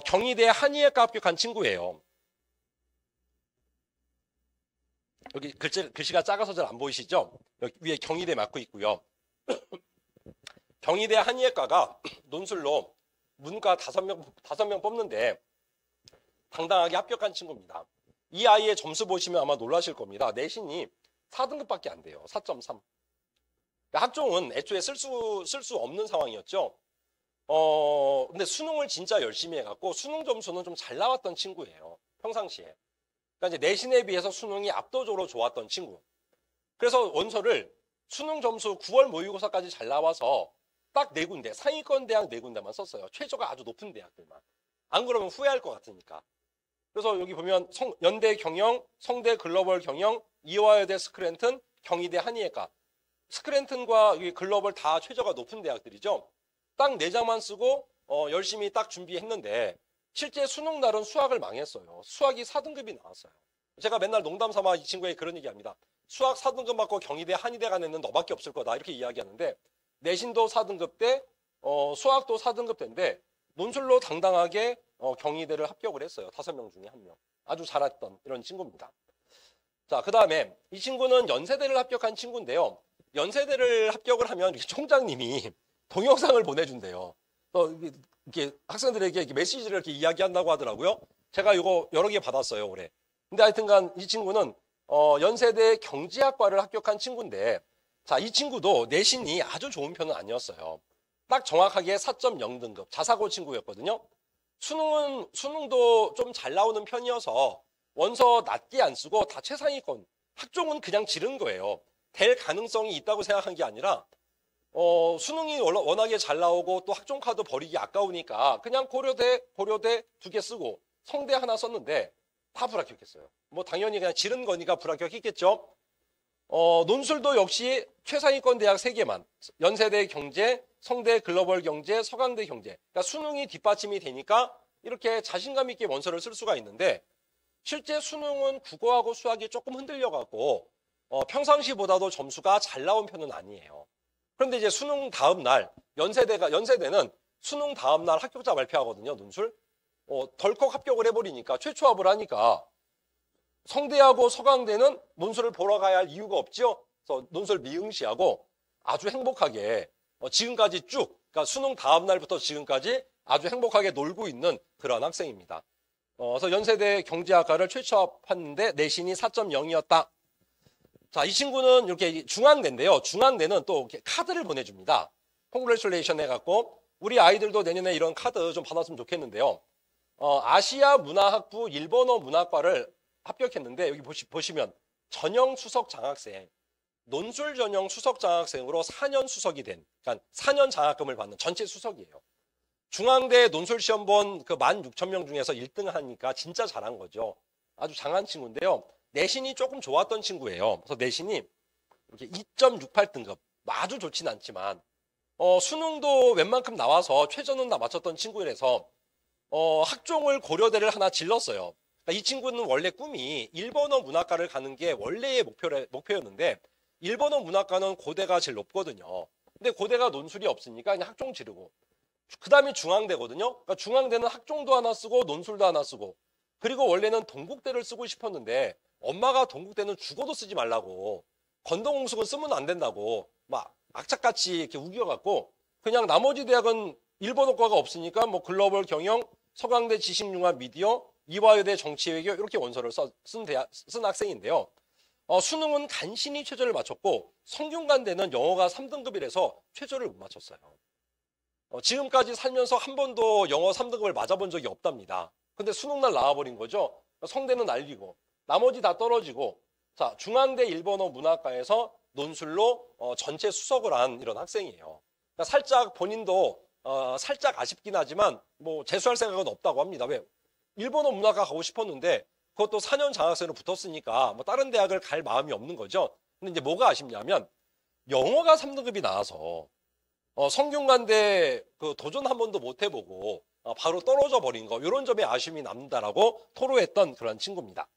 경희대 한의학과 합격한 친구예요. 여기 글씨가 작아서 잘 안 보이시죠? 여기 위에 경희대 맞고 있고요. 경희대 한의학과가 논술로 문과 5명 뽑는데 당당하게 합격한 친구입니다. 이 아이의 점수 보시면 아마 놀라실 겁니다. 내신이 4등급밖에 안 돼요. 4.3. 학종은 애초에 쓸 수 없는 상황이었죠. 근데 수능을 진짜 열심히 해갖고 수능 점수는 좀 잘 나왔던 친구예요. 평상시에. 그러니까 이제 내신에 비해서 수능이 압도적으로 좋았던 친구. 그래서 원서를 수능 점수 9월 모의고사까지 잘 나와서 딱 4군데, 상위권 대학 4군데만 썼어요. 최저가 아주 높은 대학들만. 안 그러면 후회할 것 같으니까. 그래서 여기 보면 연대 경영, 성대 글로벌 경영, 이화여대 스크랜튼, 경희대 한의학과. 스크랜튼과 글로벌 다 최저가 높은 대학들이죠. 딱 4장만 쓰고 열심히 딱 준비했는데 실제 수능 날은 수학을 망했어요. 수학이 4등급이 나왔어요. 제가 맨날 농담 삼아 이 친구에게 그런 얘기합니다. 수학 4등급 맞고 경희대 한의대 간 애는 너밖에 없을 거다 이렇게 이야기하는데 내신도 4등급 대 수학도 4등급 대인데 논술로 당당하게 경희대를 합격을 했어요. 5명 중에 1명. 아주 잘했던 이런 친구입니다. 자, 그 다음에 이 친구는 연세대를 합격한 친구인데요. 연세대를 합격을 하면 총장님이 동영상을 보내준대요. 이렇게 학생들에게 이렇게 메시지를 이렇게 이야기한다고 하더라고요. 제가 이거 여러 개 받았어요, 올해. 근데 하여튼간 이 친구는 연세대 경제학과를 합격한 친구인데, 자, 이 친구도 내신이 아주 좋은 편은 아니었어요. 딱 정확하게 4.0등급 자사고 친구였거든요. 수능도 좀 잘 나오는 편이어서 원서 낮게 안 쓰고 다 최상위권. 학종은 그냥 지른 거예요. 될 가능성이 있다고 생각한 게 아니라 수능이 워낙에 잘 나오고 또 학종카드 버리기 아까우니까 그냥 고려대 2개 쓰고 성대 하나 썼는데 다 불합격했어요. 뭐 당연히 그냥 지른 거니까 불합격했겠죠. 논술도 역시 최상위권 대학 3개만. 연세대 경제, 성대 글로벌 경제, 서강대 경제. 그러니까 수능이 뒷받침이 되니까 이렇게 자신감 있게 원서를 쓸 수가 있는데 실제 수능은 국어하고 수학이 조금 흔들려갖고 평상시보다도 점수가 잘 나온 편은 아니에요. 그런데 이제 수능 다음 날 연세대는 수능 다음 날 합격자 발표하거든요. 논술. 덜컥 합격을 해버리니까 최초합을 하니까 성대하고 서강대는 논술을 보러 가야 할 이유가 없죠. 그래서 논술 미응시하고 아주 행복하게 지금까지 쭉 그러니까 수능 다음 날부터 지금까지 아주 행복하게 놀고 있는 그런 학생입니다. 그래서 연세대 경제학과를 최초합했는데 내신이 4.0이었다. 자, 이 친구는 이렇게 중앙대인데요. 중앙대는 또 이렇게 카드를 보내줍니다. 콩그레츄레이션 해갖고 우리 아이들도 내년에 이런 카드 좀 받았으면 좋겠는데요. 아시아 문화학부 일본어 문학과를 합격했는데 여기 보시면 전형 수석 장학생, 논술 전형 수석 장학생으로 4년 수석이 된, 그러니까 4년 장학금을 받는 전체 수석이에요. 중앙대 논술 시험 본 그 16,000명 중에서 1등 하니까 진짜 잘한 거죠. 아주 장한 친구인데요. 내신이 조금 좋았던 친구예요. 그래서 내신이 이렇게 2.68등급, 아주 좋진 않지만 수능도 웬만큼 나와서 최저는 다 맞췄던 친구라서 학종을 고려대를 하나 질렀어요. 그러니까 이 친구는 원래 꿈이 일본어 문학과를 가는 게 원래의 목표였는데 일본어 문학과는 고대가 제일 높거든요. 근데 고대가 논술이 없으니까 그냥 학종 지르고 그 다음이 중앙대거든요. 그러니까 중앙대는 학종도 하나 쓰고 논술도 하나 쓰고 그리고 원래는 동국대를 쓰고 싶었는데 엄마가 동국대는 죽어도 쓰지 말라고 건동홍숙은 쓰면 안 된다고 막 악착같이 이렇게 우겨갖고 그냥 나머지 대학은 일본어과가 없으니까 뭐 글로벌 경영, 서강대 지식융합 미디어, 이화여대 정치외교 이렇게 원서를 쓴 학생인데요. 수능은 간신히 최저를 맞췄고 성균관대는 영어가 3등급이라서 최저를 못 맞췄어요. 지금까지 살면서 한 번도 영어 3등급을 맞아본 적이 없답니다. 근데 수능날 나와버린 거죠. 성대는 날리고 나머지 다 떨어지고 자 중앙대 일본어 문학과에서 논술로 전체 수석을 한 이런 학생이에요. 그러니까 살짝 본인도 살짝 아쉽긴 하지만 뭐 재수할 생각은 없다고 합니다. 왜? 일본어 문학과 가고 싶었는데 그것도 4년 장학생으로 붙었으니까 뭐 다른 대학을 갈 마음이 없는 거죠. 근데 이제 뭐가 아쉽냐면 영어가 3등급이 나와서 성균관대 그 도전 한 번도 못 해보고 바로 떨어져 버린 거 이런 점에 아쉬움이 남다라고 토로했던 그런 친구입니다.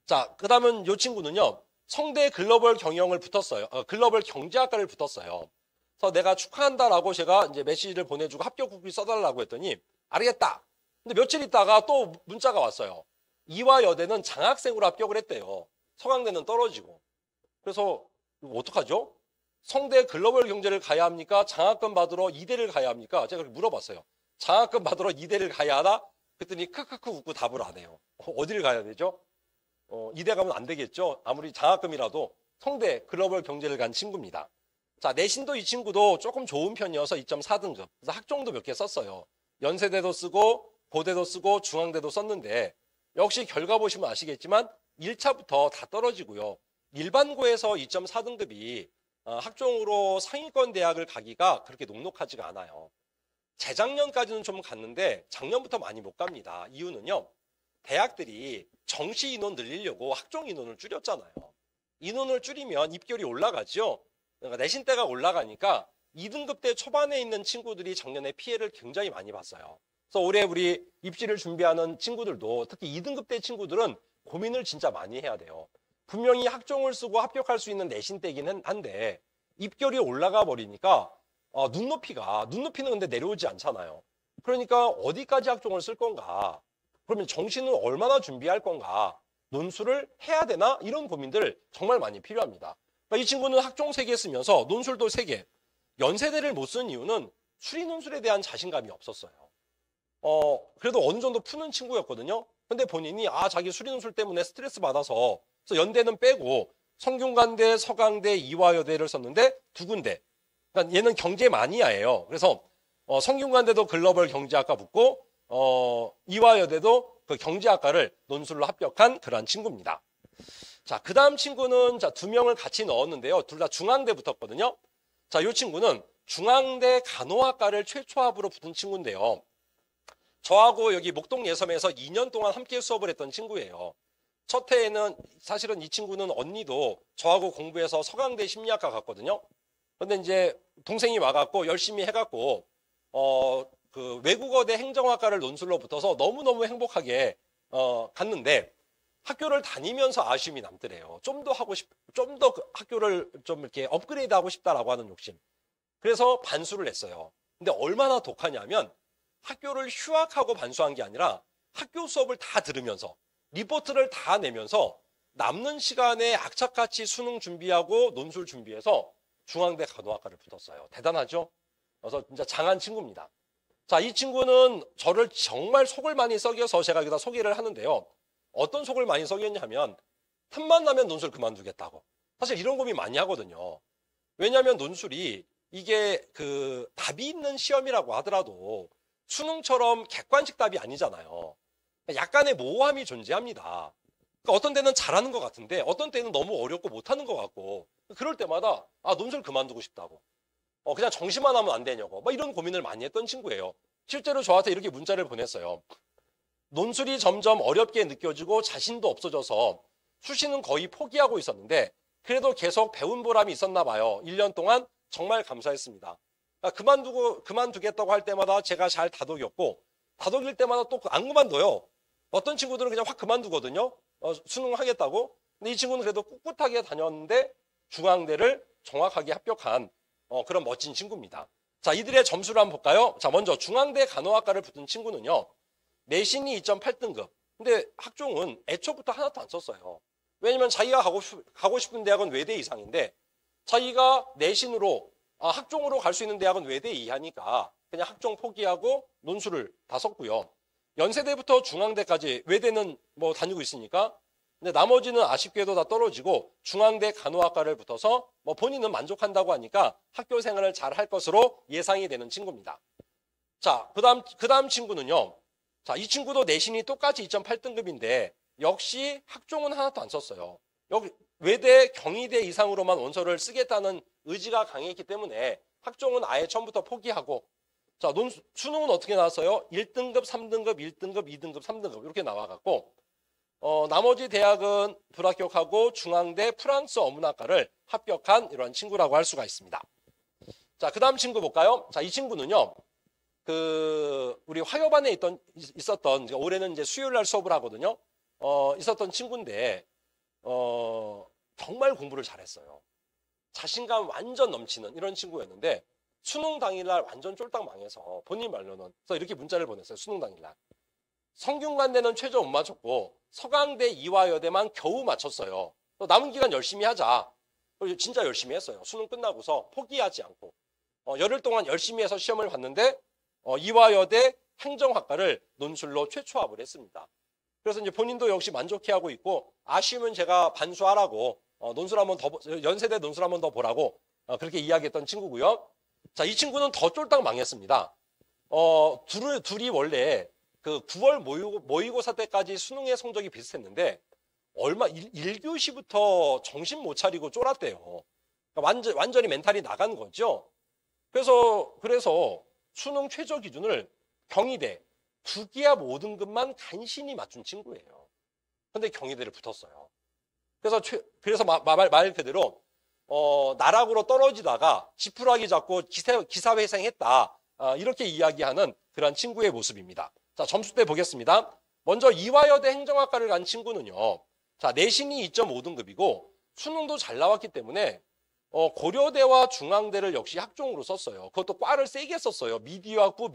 자, 그 다음은 이 친구는요. 성대 글로벌 경영을 붙었어요. 글로벌 경제학과를 붙었어요. 그래서 내가 축하한다라고 제가 이제 메시지를 보내주고 합격 후기 써달라고 했더니 알겠다. 근데 며칠 있다가 또 문자가 왔어요. 이화여대는 장학생으로 합격을 했대요. 서강대는 떨어지고. 그래서 이거 어떡하죠? 성대 글로벌 경제를 가야 합니까? 장학금 받으러 이대를 가야 합니까? 제가 그렇게 물어봤어요. 장학금 받으러 이대를 가야 하나? 그랬더니 크크크 웃고 답을 안 해요. 어디를 가야 되죠? 이대 가면 안 되겠죠? 아무리 장학금이라도 성대 글로벌 경제를 간 친구입니다. 자, 내신도 이 친구도 조금 좋은 편이어서 2.4등급. 그래서 학종도 몇 개 썼어요. 연세대도 쓰고 고대도 쓰고 중앙대도 썼는데 역시 결과 보시면 아시겠지만 1차부터 다 떨어지고요. 일반고에서 2.4등급이 학종으로 상위권 대학을 가기가 그렇게 녹록하지가 않아요. 재작년까지는 좀 갔는데 작년부터 많이 못 갑니다. 이유는요. 대학들이 정시 인원 늘리려고 학종 인원을 줄였잖아요. 인원을 줄이면 입결이 올라가죠. 그러니까 내신대가 올라가니까 2등급대 초반에 있는 친구들이 작년에 피해를 굉장히 많이 봤어요. 그래서 올해 우리 입시를 준비하는 친구들도 특히 2등급대 친구들은 고민을 진짜 많이 해야 돼요. 분명히 학종을 쓰고 합격할 수 있는 내신대긴 한데 입결이 올라가 버리니까 눈높이는 근데 내려오지 않잖아요. 그러니까 어디까지 학종을 쓸 건가? 그러면 정시는 얼마나 준비할 건가? 논술을 해야 되나? 이런 고민들 정말 많이 필요합니다. 그러니까 이 친구는 학종 3개 쓰면서 논술도 3개. 연세대를 못 쓴 이유는 수리 논술에 대한 자신감이 없었어요. 그래도 어느 정도 푸는 친구였거든요. 근데 본인이 자기 수리 논술 때문에 스트레스 받아서 그래서 연대는 빼고 성균관대, 서강대, 이화여대를 썼는데 2군데. 그러니까 얘는 경제 마니아예요. 그래서 성균관대도 글로벌 경제학과 붙고 이화여대도 그 경제학과를 논술로 합격한 그러한 친구입니다. 자, 그 다음 친구는 자, 2명을 같이 넣었는데요. 둘 다 중앙대 붙었거든요. 자, 이 친구는 중앙대 간호학과를 최초합으로 붙은 친구인데요. 저하고 여기 목동 예섬에서 2년 동안 함께 수업을 했던 친구예요. 첫 해에는 사실은 이 친구는 언니도 저하고 공부해서 서강대 심리학과 갔거든요. 근데 이제 동생이 와갖고 열심히 해갖고 그 외국어대 행정학과를 논술로 붙어서 너무너무 행복하게 갔는데 학교를 다니면서 아쉬움이 남더래요. 좀 더 학교를 좀 이렇게 업그레이드 하고 싶다라고 하는 욕심. 그래서 반수를 했어요. 근데 얼마나 독하냐면 학교를 휴학하고 반수한 게 아니라 학교 수업을 다 들으면서 리포트를 다 내면서 남는 시간에 악착같이 수능 준비하고 논술 준비해서 중앙대 간호학과를 붙었어요. 대단하죠? 그래서 진짜 장한 친구입니다. 자, 이 친구는 저를 정말 속을 많이 썩여서 제가 여기다 소개를 하는데요. 어떤 속을 많이 썩였냐면 틈만 나면 논술 그만두겠다고. 사실 이런 고민 많이 하거든요. 왜냐하면 논술이 이게 그 답이 있는 시험이라고 하더라도 수능처럼 객관식 답이 아니잖아요. 약간의 모호함이 존재합니다. 그러니까 어떤 때는 잘하는 것 같은데 어떤 때는 너무 어렵고 못하는 것 같고 그럴 때마다 논술 그만두고 싶다고. 그냥 정시만 하면 안 되냐고. 막 이런 고민을 많이 했던 친구예요. 실제로 저한테 이렇게 문자를 보냈어요. 논술이 점점 어렵게 느껴지고 자신도 없어져서 수시는 거의 포기하고 있었는데 그래도 계속 배운 보람이 있었나 봐요. 1년 동안 정말 감사했습니다. 그만두겠다고 할 때마다 제가 잘 다독였고 다독일 때마다 또 안 그만둬요. 어떤 친구들은 그냥 확 그만두거든요. 수능 하겠다고. 근데 이 친구는 그래도 꿋꿋하게 다녔는데 중앙대를 정확하게 합격한 그런 멋진 친구입니다. 자, 이들의 점수를 한번 볼까요? 자, 먼저 중앙대 간호학과를 붙은 친구는요. 내신이 2.8등급. 근데 학종은 애초부터 하나도 안 썼어요. 왜냐면 자기가 가고 싶은 대학은 외대 이상인데 자기가 내신으로 학종으로 갈 수 있는 대학은 외대 이하니까 그냥 학종 포기하고 논술을 다 썼고요. 연세대부터 중앙대까지 외대는 뭐 다니고 있으니까 근데 나머지는 아쉽게도 다 떨어지고 중앙대 간호학과를 붙어서 뭐 본인은 만족한다고 하니까 학교 생활을 잘 할 것으로 예상이 되는 친구입니다. 자, 그다음 친구는요. 자, 이 친구도 내신이 똑같이 2.8등급인데 역시 학종은 하나도 안 썼어요. 여기 외대, 경희대 이상으로만 원서를 쓰겠다는 의지가 강했기 때문에 학종은 아예 처음부터 포기하고 자, 수능은 어떻게 나왔어요? 1등급, 3등급, 1등급, 2등급, 3등급 이렇게 나와갖고 나머지 대학은 불합격하고 중앙대 프랑스 어문학과를 합격한 이런 친구라고 할 수가 있습니다. 자, 그 다음 친구 볼까요? 자, 이 친구는요. 우리 화요반에 있었던 올해는 이제 수요일 날 수업을 하거든요. 있었던 친구인데 정말 공부를 잘했어요. 자신감 완전 넘치는 이런 친구였는데 수능 당일날 완전 쫄딱 망해서 본인 말로는 그래서 이렇게 문자를 보냈어요. 수능 당일날. 성균관대는 최저 못 맞췄고 서강대, 이화여대만 겨우 맞췄어요. 또 남은 기간 열심히 하자. 그리고 진짜 열심히 했어요. 수능 끝나고서 포기하지 않고. 열흘 동안 열심히 해서 시험을 봤는데 이화여대 행정학과를 논술로 최초합을 했습니다. 그래서 이제 본인도 역시 만족해하고 있고 아쉬우면 제가 반수하라고 논술 한번 더 연세대 논술 한번 더 보라고 그렇게 이야기했던 친구고요. 자, 이 친구는 더 쫄딱 망했습니다. 둘이 원래 그 9월 모의고사 때까지 수능의 성적이 비슷했는데 1교시부터 정신 못 차리고 쫄았대요. 그러니까 완전히 멘탈이 나간 거죠. 그래서 수능 최저 기준을 경희대 2기합 5등급만 간신히 맞춘 친구예요. 근데 경희대를 붙었어요. 그래서 말 그대로 나락으로 떨어지다가 지푸라기 잡고 기사회생했다. 이렇게 이야기하는 그런 친구의 모습입니다. 자, 점수대 보겠습니다. 먼저 이화여대 행정학과를 간 친구는요. 자, 내신이 2.5등급이고 수능도 잘 나왔기 때문에 고려대와 중앙대를 역시 학종으로 썼어요. 그것도 과를 세게 썼어요. 미디어학부.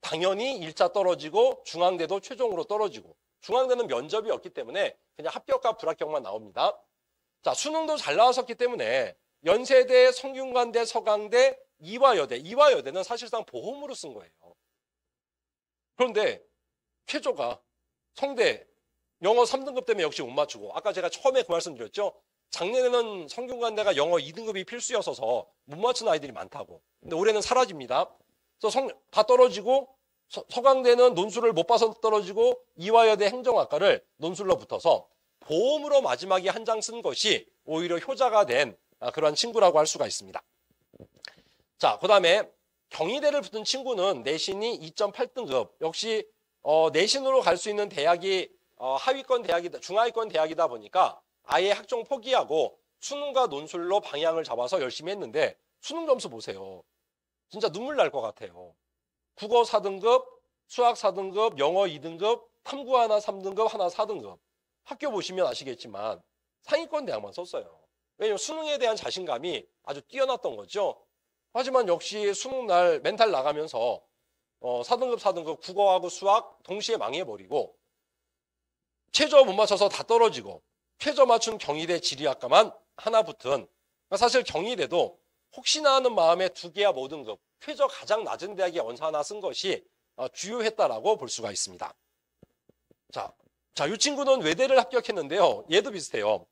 당연히 1차 떨어지고 중앙대도 최종으로 떨어지고 중앙대는 면접이 없기 때문에 그냥 합격과 불합격만 나옵니다. 자, 수능도 잘 나왔었기 때문에 연세대, 성균관대, 서강대, 이화여대는 사실상 보험으로 쓴 거예요. 그런데 최저가 성대 영어 3등급 때문에 역시 못 맞추고 아까 제가 처음에 그 말씀 드렸죠. 작년에는 성균관대가 영어 2등급이 필수였어서 못 맞춘 아이들이 많다고. 근데 올해는 사라집니다. 그래서 다 떨어지고 서강대는 논술을 못 봐서 떨어지고 이화여대 행정학과를 논술로 붙어서 보험으로 마지막에 한 장 쓴 것이 오히려 효자가 된 그런 친구라고 할 수가 있습니다. 자, 그다음에 경희대를 붙은 친구는 내신이 2.8등급. 역시 내신으로 갈 수 있는 대학이 하위권 대학이다, 중하위권 대학이다 보니까 아예 학종 포기하고 수능과 논술로 방향을 잡아서 열심히 했는데 수능 점수 보세요. 진짜 눈물 날 것 같아요. 국어 4등급, 수학 4등급, 영어 2등급, 탐구 하나 3등급, 하나 4등급. 학교 보시면 아시겠지만 상위권 대학만 썼어요. 왜냐하면 수능에 대한 자신감이 아주 뛰어났던 거죠. 하지만 역시 수능날 멘탈 나가면서 4등급 국어하고 수학 동시에 망해버리고 최저 못 맞춰서 다 떨어지고 최저 맞춘 경희대 지리학과만 하나 붙은 사실 경희대도 혹시나 하는 마음에 2기합 5등급 최저 가장 낮은 대학에 원서 하나 쓴 것이 주요했다라고 볼 수가 있습니다. 자, 이 친구는 외대를 합격했는데요. 얘도 비슷해요.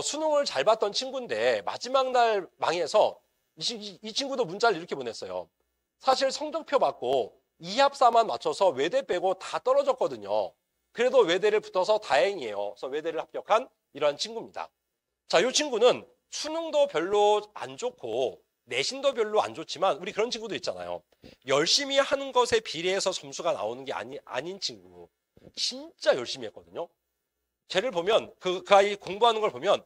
수능을 잘 봤던 친구인데 마지막 날 망해서 이 친구도 문자를 이렇게 보냈어요. 사실 성적표 받고 2합4만 맞춰서 외대 빼고 다 떨어졌거든요. 그래도 외대를 붙어서 다행이에요. 그래서 외대를 합격한 이러한 친구입니다. 자, 이 친구는 수능도 별로 안 좋고 내신도 별로 안 좋지만 우리 그런 친구도 있잖아요. 열심히 하는 것에 비례해서 점수가 나오는 게 아닌 친구. 진짜 열심히 했거든요. 쟤를 보면 그 아이 공부하는 걸 보면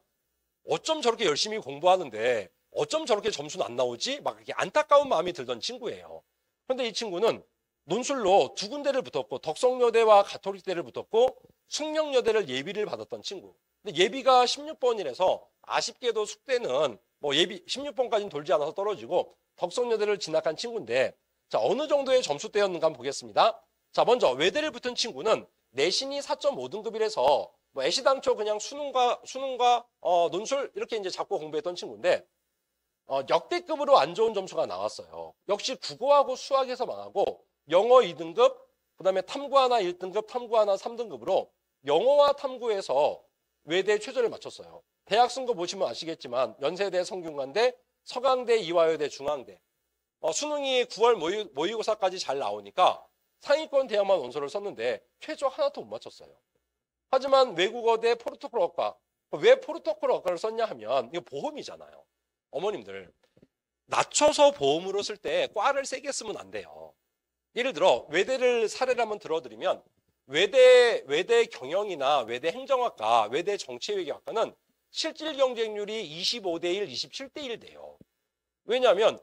어쩜 저렇게 열심히 공부하는데 어쩜 저렇게 점수는 안 나오지? 막 이렇게 안타까운 마음이 들던 친구예요. 그런데 이 친구는 논술로 2군데를 붙었고 덕성여대와 가톨릭대를 붙었고 숙명여대를 예비를 받았던 친구. 근데 예비가 16번이라서 아쉽게도 숙대는 뭐 예비 16번까지는 돌지 않아서 떨어지고 덕성여대를 진학한 친구인데 자, 어느 정도의 점수대였는가 한번 보겠습니다. 자, 먼저 외대를 붙은 친구는 내신이 4.5등급이라서 뭐 애시당초 그냥 수능과 논술 이렇게 이제 잡고 공부했던 친구인데 역대급으로 안 좋은 점수가 나왔어요. 역시 국어하고 수학에서 망하고 영어 2등급, 그다음에 탐구 하나 1등급, 탐구 하나 3등급으로 영어와 탐구에서 외대 최저를 맞췄어요. 대학 쓴 거 보시면 아시겠지만 연세대, 성균관대, 서강대, 이화여대, 중앙대. 수능이 9월 모의고사까지 잘 나오니까 상위권 대학만 원서를 썼는데 최저 하나도 못 맞췄어요. 하지만 외국어대 포르투갈어과 왜 포르투갈어과를 썼냐 하면 이거 보험이잖아요. 어머님들 낮춰서 보험으로 쓸 때 과를 세게 쓰면 안 돼요. 예를 들어 외대를 사례를 한번 들어드리면 외대 경영이나 외대 행정학과, 외대 정치외교학과는 실질 경쟁률이 25대1, 27대1 돼요. 왜냐하면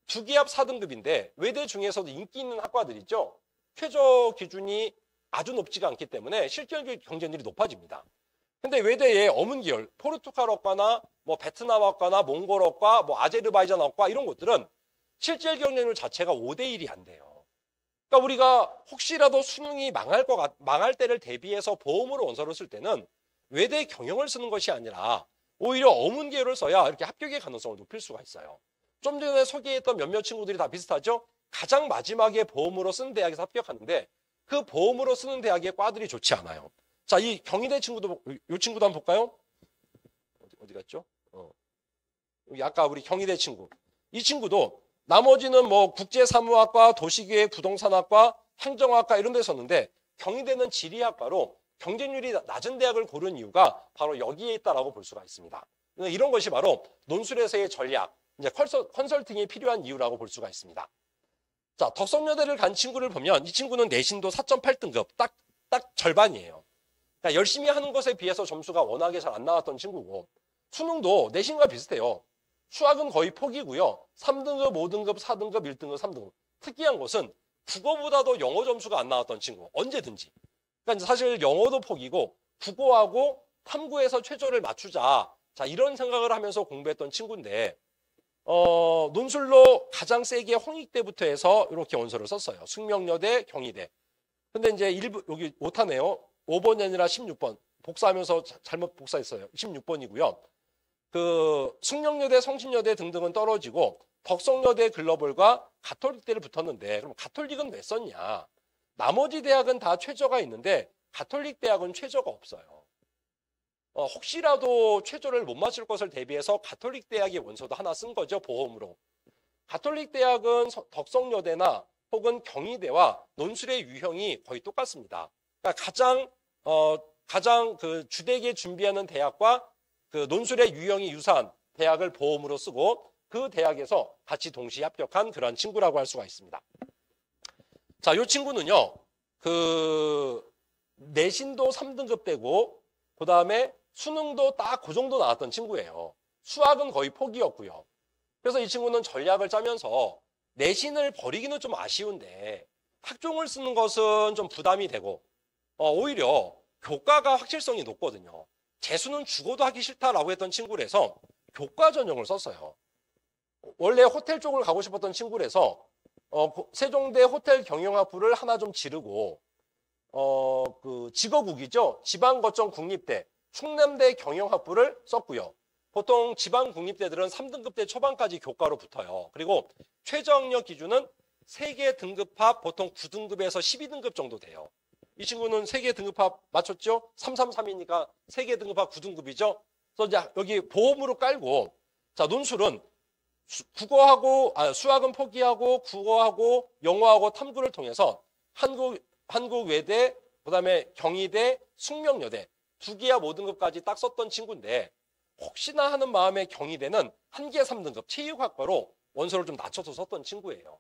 2기합 4등급인데 외대 중에서도 인기 있는 학과들 있죠. 최저 기준이 아주 높지가 않기 때문에 실질 경쟁률이 높아집니다. 근데 외대에 어문계열, 포르투갈어과나 뭐 베트남어과나 몽골어과, 뭐 아제르바이잔어과 이런 것들은 실질 경쟁률 자체가 5대1이 안 돼요. 그러니까 우리가 혹시라도 수능이 망할 때를 대비해서 보험으로 원서를 쓸 때는 외대 경영을 쓰는 것이 아니라 오히려 어문계열을 써야 이렇게 합격의 가능성을 높일 수가 있어요. 좀 전에 소개했던 몇몇 친구들이 다 비슷하죠? 가장 마지막에 보험으로 쓴 대학에서 합격하는데 그 보험으로 쓰는 대학의 과들이 좋지 않아요. 자, 이 경희대 친구도, 이 친구도 한번 볼까요? 어디 갔죠? 여기 아까 우리 경희대 친구. 이 친구도 나머지는 뭐 국제사무학과, 도시계획, 부동산학과, 행정학과 이런 데 썼는데 경희대는 지리학과로 경쟁률이 낮은 대학을 고른 이유가 바로 여기에 있다라고 볼 수가 있습니다. 이런 것이 바로 논술에서의 전략, 이제 컨설팅이 필요한 이유라고 볼 수가 있습니다. 자, 덕성여대를 간 친구를 보면 이 친구는 내신도 4.8등급, 딱 절반이에요. 그러니까 열심히 하는 것에 비해서 점수가 워낙에 잘 안 나왔던 친구고 수능도 내신과 비슷해요. 수학은 거의 포기고요. 3등급, 5등급, 4등급, 1등급, 3등급. 특이한 것은 국어보다도 영어 점수가 안 나왔던 친구, 언제든지. 그러니까 사실 영어도 포기고 국어하고 탐구에서 최저를 맞추자. 자, 이런 생각을 하면서 공부했던 친구인데 논술로 가장 세게 홍익대부터 해서 이렇게 원서를 썼어요. 숙명여대, 경희대. 근데 이제 일부 여기 못하네요. 5번이 아니라 16번. 복사하면서 잘못 복사했어요. 16번이고요. 그 숙명여대, 성신여대 등등은 떨어지고 덕성여대 글로벌과 가톨릭대를 붙었는데 그럼 가톨릭은 왜 썼냐? 나머지 대학은 다 최저가 있는데 가톨릭 대학은 최저가 없어요. 혹시라도 최저를 못 맞출 것을 대비해서 가톨릭 대학의 원서도 하나 쓴 거죠, 보험으로. 가톨릭 대학은 덕성여대나 혹은 경희대와 논술의 유형이 거의 똑같습니다. 그러니까 가장 그 주되게 준비하는 대학과 그 논술의 유형이 유사한 대학을 보험으로 쓰고 그 대학에서 같이 동시에 합격한 그런 친구라고 할 수가 있습니다. 자, 이 친구는요, 그 내신도 3등급 되고 그 다음에 수능도 딱 그 정도 나왔던 친구예요. 수학은 거의 포기였고요. 그래서 이 친구는 전략을 짜면서 내신을 버리기는 좀 아쉬운데 학종을 쓰는 것은 좀 부담이 되고 오히려 교과가 확실성이 높거든요. 재수는 죽어도 하기 싫다라고 했던 친구라서 교과 전형을 썼어요. 원래 호텔 쪽을 가고 싶었던 친구라서 세종대 호텔 경영학부를 하나 좀 지르고 그 직어국이죠. 지방거점 국립대, 충남대 경영학부를 썼고요. 보통 지방국립대들은 3등급대 초반까지 교과로 붙어요. 그리고 최저학력 기준은 세계 등급합 보통 9등급에서 12등급 정도 돼요. 이 친구는 세계 등급합 맞췄죠? 333이니까 세계 등급합 9등급이죠. 그래서 이제 여기 보험으로 깔고 자, 논술은 수학은 포기하고 국어하고 영어하고 탐구를 통해서 한국 외대, 그다음에 경희대, 숙명여대 2기와 5등급까지 딱 썼던 친구인데 혹시나 하는 마음에 경희대는 1개 3등급 체육학과로 원서를 좀 낮춰서 썼던 친구예요.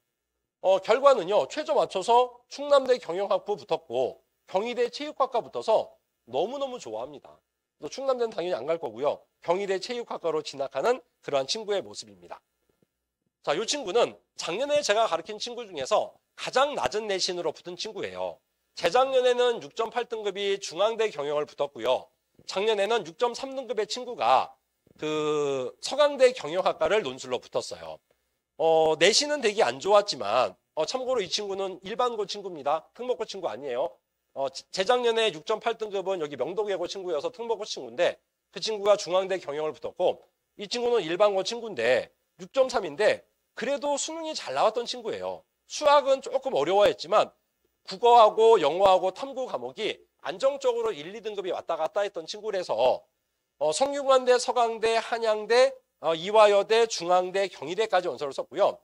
결과는요, 최저 맞춰서 충남대 경영학부 붙었고 경희대 체육학과 붙어서 너무너무 좋아합니다. 또 충남대는 당연히 안 갈 거고요. 경희대 체육학과로 진학하는 그러한 친구의 모습입니다. 자, 이 친구는 작년에 제가 가르친 친구 중에서 가장 낮은 내신으로 붙은 친구예요. 재작년에는 6.8등급이 중앙대 경영을 붙었고요. 작년에는 6.3등급의 친구가 그 서강대 경영학과를 논술로 붙었어요. 내신은 되게 안 좋았지만 참고로 이 친구는 일반고 친구입니다. 특목고 친구 아니에요. 재작년에 6.8등급은 여기 명도계고 친구여서 특목고 친구인데 그 친구가 중앙대 경영을 붙었고 이 친구는 일반고 친구인데 6.3인데 그래도 수능이 잘 나왔던 친구예요. 수학은 조금 어려워했지만 국어하고 영어하고 탐구 과목이 안정적으로 1, 2등급이 왔다 갔다 했던 친구라서 성균관대, 서강대, 한양대, 이화여대, 중앙대, 경희대까지 원서를 썼고요.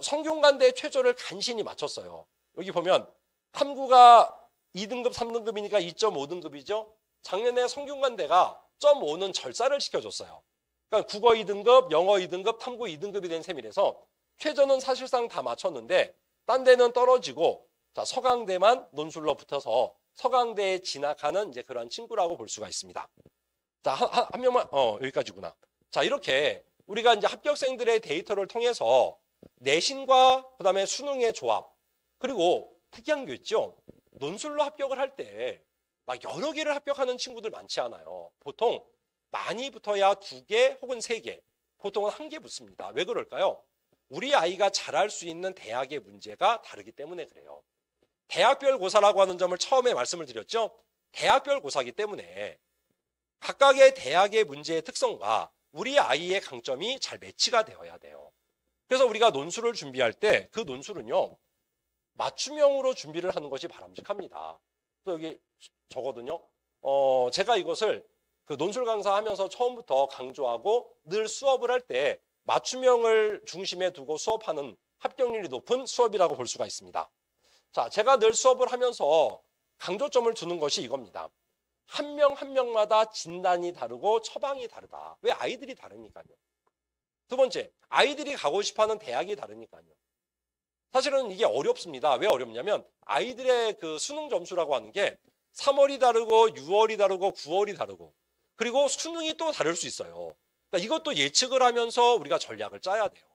성균관대 최저를 간신히 맞췄어요. 여기 보면 탐구가 2등급, 3등급이니까 2.5등급이죠. 작년에 성균관대가 0.5는 절사를 시켜줬어요. 그러니까 국어 2등급, 영어 2등급, 탐구 2등급이 된 셈이라서 최저는 사실상 다 맞췄는데 딴 데는 떨어지고 자, 서강대만 논술로 붙어서 서강대에 진학하는 이제 그런 친구라고 볼 수가 있습니다. 자, 한 명만, 여기까지구나. 자, 이렇게 우리가 이제 합격생들의 데이터를 통해서 내신과 그다음에 수능의 조합, 그리고 특이한 게 있죠. 논술로 합격을 할 때 막 여러 개를 합격하는 친구들 많지 않아요. 보통 많이 붙어야 2개 혹은 3개, 보통은 1개 붙습니다. 왜 그럴까요? 우리 아이가 잘할 수 있는 대학의 문제가 다르기 때문에 그래요. 대학별 고사라고 하는 점을 처음에 말씀을 드렸죠. 대학별 고사이기 때문에 각각의 대학의 문제의 특성과 우리 아이의 강점이 잘 매치가 되어야 돼요. 그래서 우리가 논술을 준비할 때 그 논술은요, 맞춤형으로 준비를 하는 것이 바람직합니다. 또 여기 저거든요. 제가 이것을 그 논술 강사하면서 처음부터 강조하고 늘 수업을 할 때 맞춤형을 중심에 두고 수업하는 합격률이 높은 수업이라고 볼 수가 있습니다. 자, 제가 늘 수업을 하면서 강조점을 두는 것이 이겁니다. 한 명 한 명마다 진단이 다르고 처방이 다르다. 왜? 아이들이 다르니까요. 두 번째, 아이들이 가고 싶어하는 대학이 다르니까요. 사실은 이게 어렵습니다. 왜 어렵냐면 아이들의 그 수능 점수라고 하는 게 3월이 다르고 6월이 다르고 9월이 다르고 그리고 수능이 또 다를 수 있어요. 그러니까 이것도 예측을 하면서 우리가 전략을 짜야 돼요.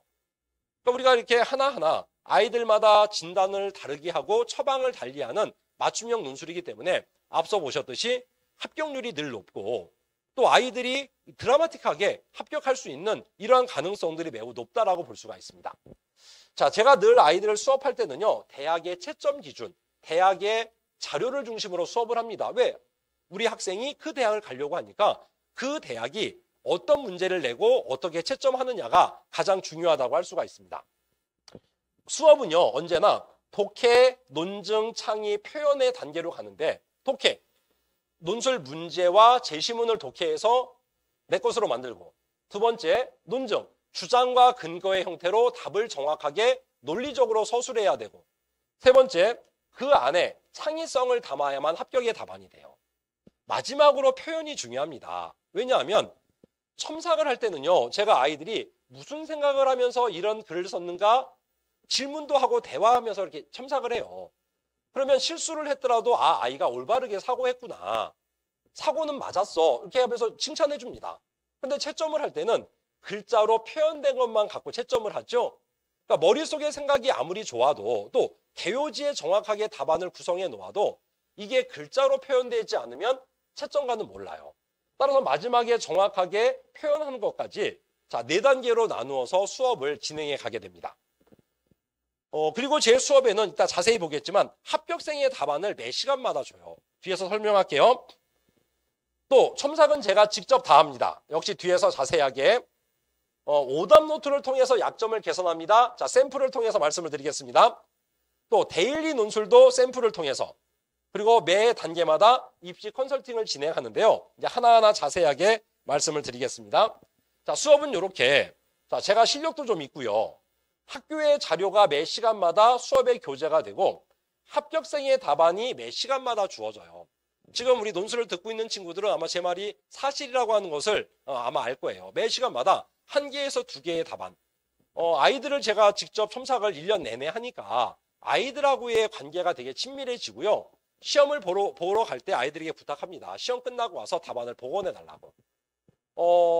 그러니까 우리가 이렇게 하나하나 아이들마다 진단을 다르게 하고 처방을 달리하는 맞춤형 논술이기 때문에 앞서 보셨듯이 합격률이 늘 높고 또 아이들이 드라마틱하게 합격할 수 있는 이러한 가능성들이 매우 높다라고 볼 수가 있습니다. 자, 제가 늘 아이들을 수업할 때는요, 대학의 채점 기준, 대학의 자료를 중심으로 수업을 합니다. 왜? 우리 학생이 그 대학을 가려고 하니까 그 대학이 어떤 문제를 내고 어떻게 채점하느냐가 가장 중요하다고 할 수가 있습니다. 수업은요, 언제나 독해, 논증, 창의, 표현의 단계로 가는데 독해, 논술 문제와 제시문을 독해해서 내 것으로 만들고 두 번째, 논증, 주장과 근거의 형태로 답을 정확하게 논리적으로 서술해야 되고 세 번째, 그 안에 창의성을 담아야만 합격의 답안이 돼요. 마지막으로 표현이 중요합니다. 왜냐하면 첨삭을 할 때는요, 제가 아이들이 무슨 생각을 하면서 이런 글을 썼는가 질문도 하고 대화하면서 이렇게 첨삭을 해요. 그러면 실수를 했더라도 아이가 올바르게 사고했구나. 사고는 맞았어. 이렇게 하면서 칭찬해 줍니다. 근데 채점을 할 때는 글자로 표현된 것만 갖고 채점을 하죠. 그러니까 머릿속의 생각이 아무리 좋아도 또 개요지에 정확하게 답안을 구성해 놓아도 이게 글자로 표현되지 않으면 채점가는 몰라요. 따라서 마지막에 정확하게 표현하는 것까지 자, 4단계로 나누어서 수업을 진행해 가게 됩니다. 그리고 제 수업에는 이따 자세히 보겠지만 합격생의 답안을 매 시간마다 줘요. 뒤에서 설명할게요. 또 첨삭은 제가 직접 다 합니다. 역시 뒤에서 자세하게 오답 노트를 통해서 약점을 개선합니다. 자, 샘플을 통해서 말씀을 드리겠습니다. 또 데일리 논술도 샘플을 통해서 그리고 매 단계마다 입시 컨설팅을 진행하는데요. 이제 하나하나 자세하게 말씀을 드리겠습니다. 자, 수업은 이렇게 제가 실력도 좀 있고요. 학교의 자료가 매 시간마다 수업의 교재가 되고 합격생의 답안이 매 시간마다 주어져요. 지금 우리 논술을 듣고 있는 친구들은 아마 제 말이 사실이라고 하는 것을 아마 알 거예요. 매 시간마다 1개에서 2개의 답안. 아이들을 제가 직접 첨삭을 1년 내내 하니까 아이들하고의 관계가 되게 친밀해지고요. 시험을 보러 갈 때 아이들에게 부탁합니다. 시험 끝나고 와서 답안을 복원해달라고.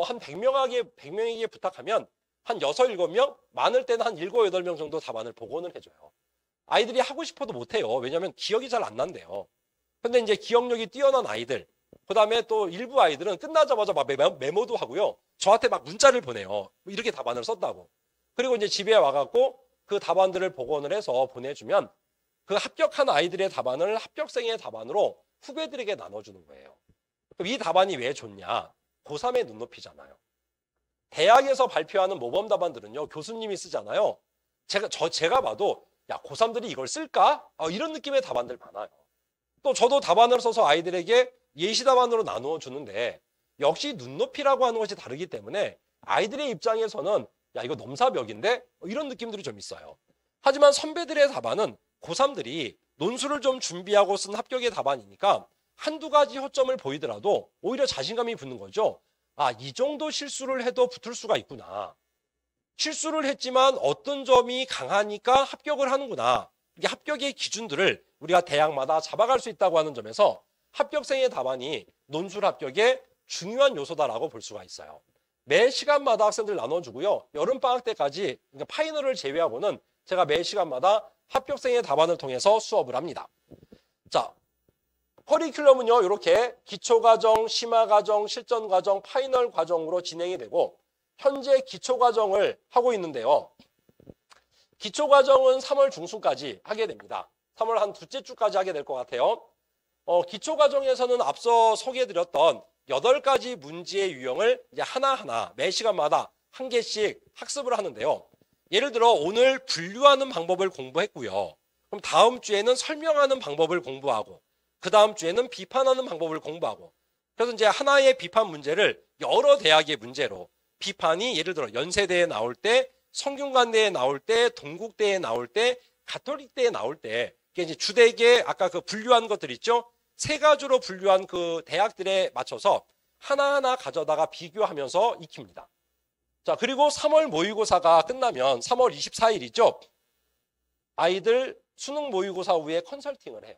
한 100명에게 부탁하면 한 6, 7명? 많을 때는 한 7, 8명 정도 답안을 복원을 해줘요. 아이들이 하고 싶어도 못해요. 왜냐하면 기억이 잘 안 난대요. 근데 이제 기억력이 뛰어난 아이들, 그 다음에 또 일부 아이들은 끝나자마자 막 메모도 하고요. 저한테 막 문자를 보내요. 이렇게 답안을 썼다고. 그리고 이제 집에 와갖고 그 답안들을 복원을 해서 보내주면 그 합격한 아이들의 답안을 합격생의 답안으로 후배들에게 나눠주는 거예요. 그럼 이 답안이 왜 좋냐? 고3의 눈높이잖아요. 대학에서 발표하는 모범 답안들은요, 교수님이 쓰잖아요. 제가 봐도, 야, 고3들이 이걸 쓸까? 이런 느낌의 답안들 많아요. 또 저도 답안을 써서 아이들에게 예시 답안으로 나누어 주는데, 역시 눈높이라고 하는 것이 다르기 때문에 아이들의 입장에서는, 야, 이거 넘사벽인데? 이런 느낌들이 좀 있어요. 하지만 선배들의 답안은 고3들이 논술을 좀 준비하고 쓴 합격의 답안이니까 한두 가지 허점을 보이더라도 오히려 자신감이 붙는 거죠. 이 정도 실수를 해도 붙을 수가 있구나. 실수를 했지만 어떤 점이 강하니까 합격을 하는구나. 이게 합격의 기준들을 우리가 대학마다 잡아갈 수 있다고 하는 점에서 합격생의 답안이 논술 합격의 중요한 요소다라고 볼 수가 있어요. 매 시간마다 학생들 나눠주고요. 여름방학 때까지, 그러니까 파이널을 제외하고는 제가 매 시간마다 합격생의 답안을 통해서 수업을 합니다. 자, 커리큘럼은요, 이렇게 기초과정, 심화과정, 실전과정, 파이널 과정으로 진행이 되고, 현재 기초과정을 하고 있는데요. 기초과정은 3월 중순까지 하게 됩니다. 3월 한 둘째 주까지 하게 될 것 같아요. 기초과정에서는 앞서 소개해드렸던 8가지 문제의 유형을 이제 하나하나 매 시간마다 한 개씩 학습을 하는데요. 예를 들어 오늘 분류하는 방법을 공부했고요. 그럼 다음 주에는 설명하는 방법을 공부하고, 그 다음 주에는 비판하는 방법을 공부하고, 그래서 이제 하나의 비판 문제를 여러 대학의 문제로, 비판이 예를 들어 연세대에 나올 때, 성균관대에 나올 때, 동국대에 나올 때, 가톨릭대에 나올 때, 이게 이제 주되게 아까 그 분류한 것들 있죠? 3가지로 분류한 그 대학들에 맞춰서 하나하나 가져다가 비교하면서 익힙니다. 자, 그리고 3월 모의고사가 끝나면 3월 24일이죠. 아이들 수능 모의고사 후에 컨설팅을 해요.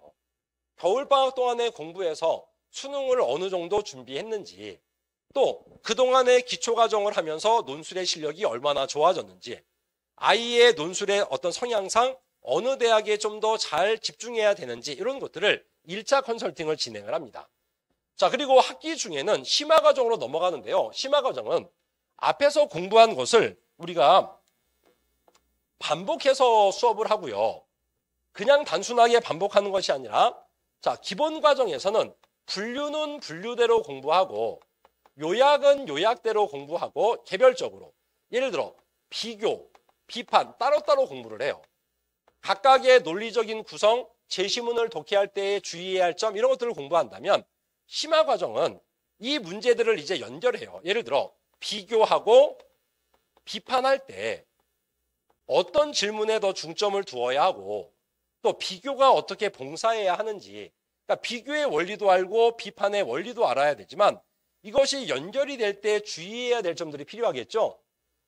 겨울방학 동안에 공부해서 수능을 어느 정도 준비했는지, 또 그동안의 기초과정을 하면서 논술의 실력이 얼마나 좋아졌는지, 아이의 논술의 어떤 성향상 어느 대학에 좀 더 잘 집중해야 되는지, 이런 것들을 1차 컨설팅을 진행을 합니다. 자, 그리고 학기 중에는 심화과정으로 넘어가는데요. 심화과정은 앞에서 공부한 것을 우리가 반복해서 수업을 하고요. 그냥 단순하게 반복하는 것이 아니라, 자, 기본 과정에서는 분류는 분류대로 공부하고, 요약은 요약대로 공부하고, 개별적으로 예를 들어 비교, 비판 따로따로 공부를 해요. 각각의 논리적인 구성, 제시문을 독해할 때 주의해야 할 점, 이런 것들을 공부한다면, 심화 과정은 이 문제들을 이제 연결해요. 예를 들어 비교하고 비판할 때 어떤 질문에 더 중점을 두어야 하고, 또 비교가 어떻게 봉사해야 하는지, 그러니까 비교의 원리도 알고 비판의 원리도 알아야 되지만, 이것이 연결이 될 때 주의해야 될 점들이 필요하겠죠.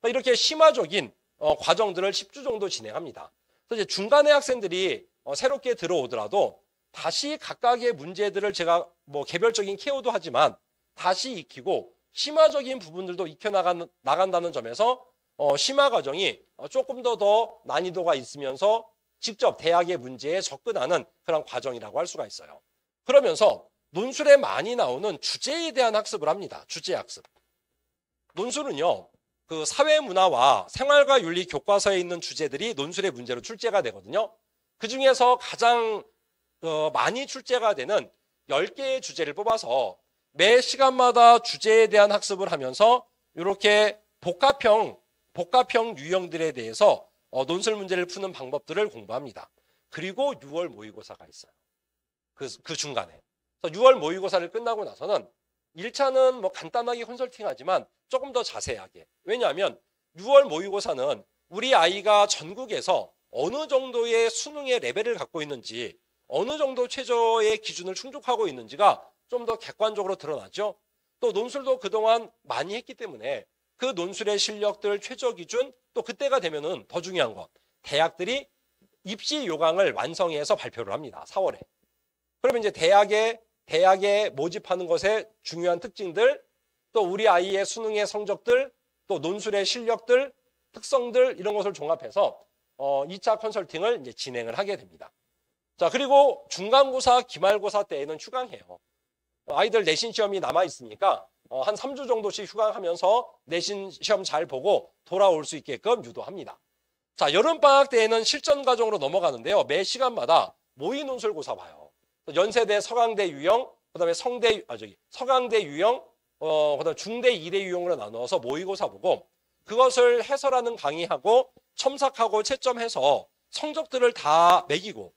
그러니까 이렇게 심화적인 과정들을 10주 정도 진행합니다. 그래서 이제 중간에 학생들이 새롭게 들어오더라도 다시 각각의 문제들을 제가 뭐 개별적인 케어도 하지만 다시 익히고, 심화적인 부분들도 익혀나간다는 점에서 심화 과정이 조금 더 난이도가 있으면서 직접 대학의 문제에 접근하는 그런 과정이라고 할 수가 있어요. 그러면서 논술에 많이 나오는 주제에 대한 학습을 합니다. 주제 학습. 논술은요, 그 사회문화와 생활과 윤리 교과서에 있는 주제들이 논술의 문제로 출제가 되거든요. 그 중에서 가장 많이 출제가 되는 10개의 주제를 뽑아서 매 시간마다 주제에 대한 학습을 하면서 이렇게 복합형 유형들에 대해서 논술 문제를 푸는 방법들을 공부합니다. 그리고 6월 모의고사가 있어요. 그 중간에. 그래서 6월 모의고사를 끝나고 나서는 1차는 뭐 간단하게 컨설팅하지만 조금 더 자세하게. 왜냐하면 6월 모의고사는 우리 아이가 전국에서 어느 정도의 수능의 레벨을 갖고 있는지, 어느 정도 최저의 기준을 충족하고 있는지가 좀 더 객관적으로 드러나죠. 또 논술도 그동안 많이 했기 때문에 그 논술의 실력들, 최저 기준, 또 그때가 되면은 더 중요한 것, 대학들이 입시 요강을 완성해서 발표를 합니다. 4월에. 그러면 이제 대학에 모집하는 것의 중요한 특징들, 또 우리 아이의 수능의 성적들, 또 논술의 실력들, 특성들, 이런 것을 종합해서 2차 컨설팅을 이제 진행을 하게 됩니다. 자, 그리고 중간고사, 기말고사 때에는 휴강해요. 아이들 내신 시험이 남아 있으니까 한 3주 정도씩 휴강하면서 내신 시험 잘 보고 돌아올 수 있게끔 유도합니다. 자, 여름방학 때에는 실전 과정으로 넘어가는데요. 매 시간마다 모의 논술고사 봐요. 연세대, 서강대 유형, 그다음에 서강대 유형, 그다음에 중대, 이대 유형으로 나누어서 모의고사 보고, 그것을 해설하는 강의하고 첨삭하고 채점해서 성적들을 다 매기고,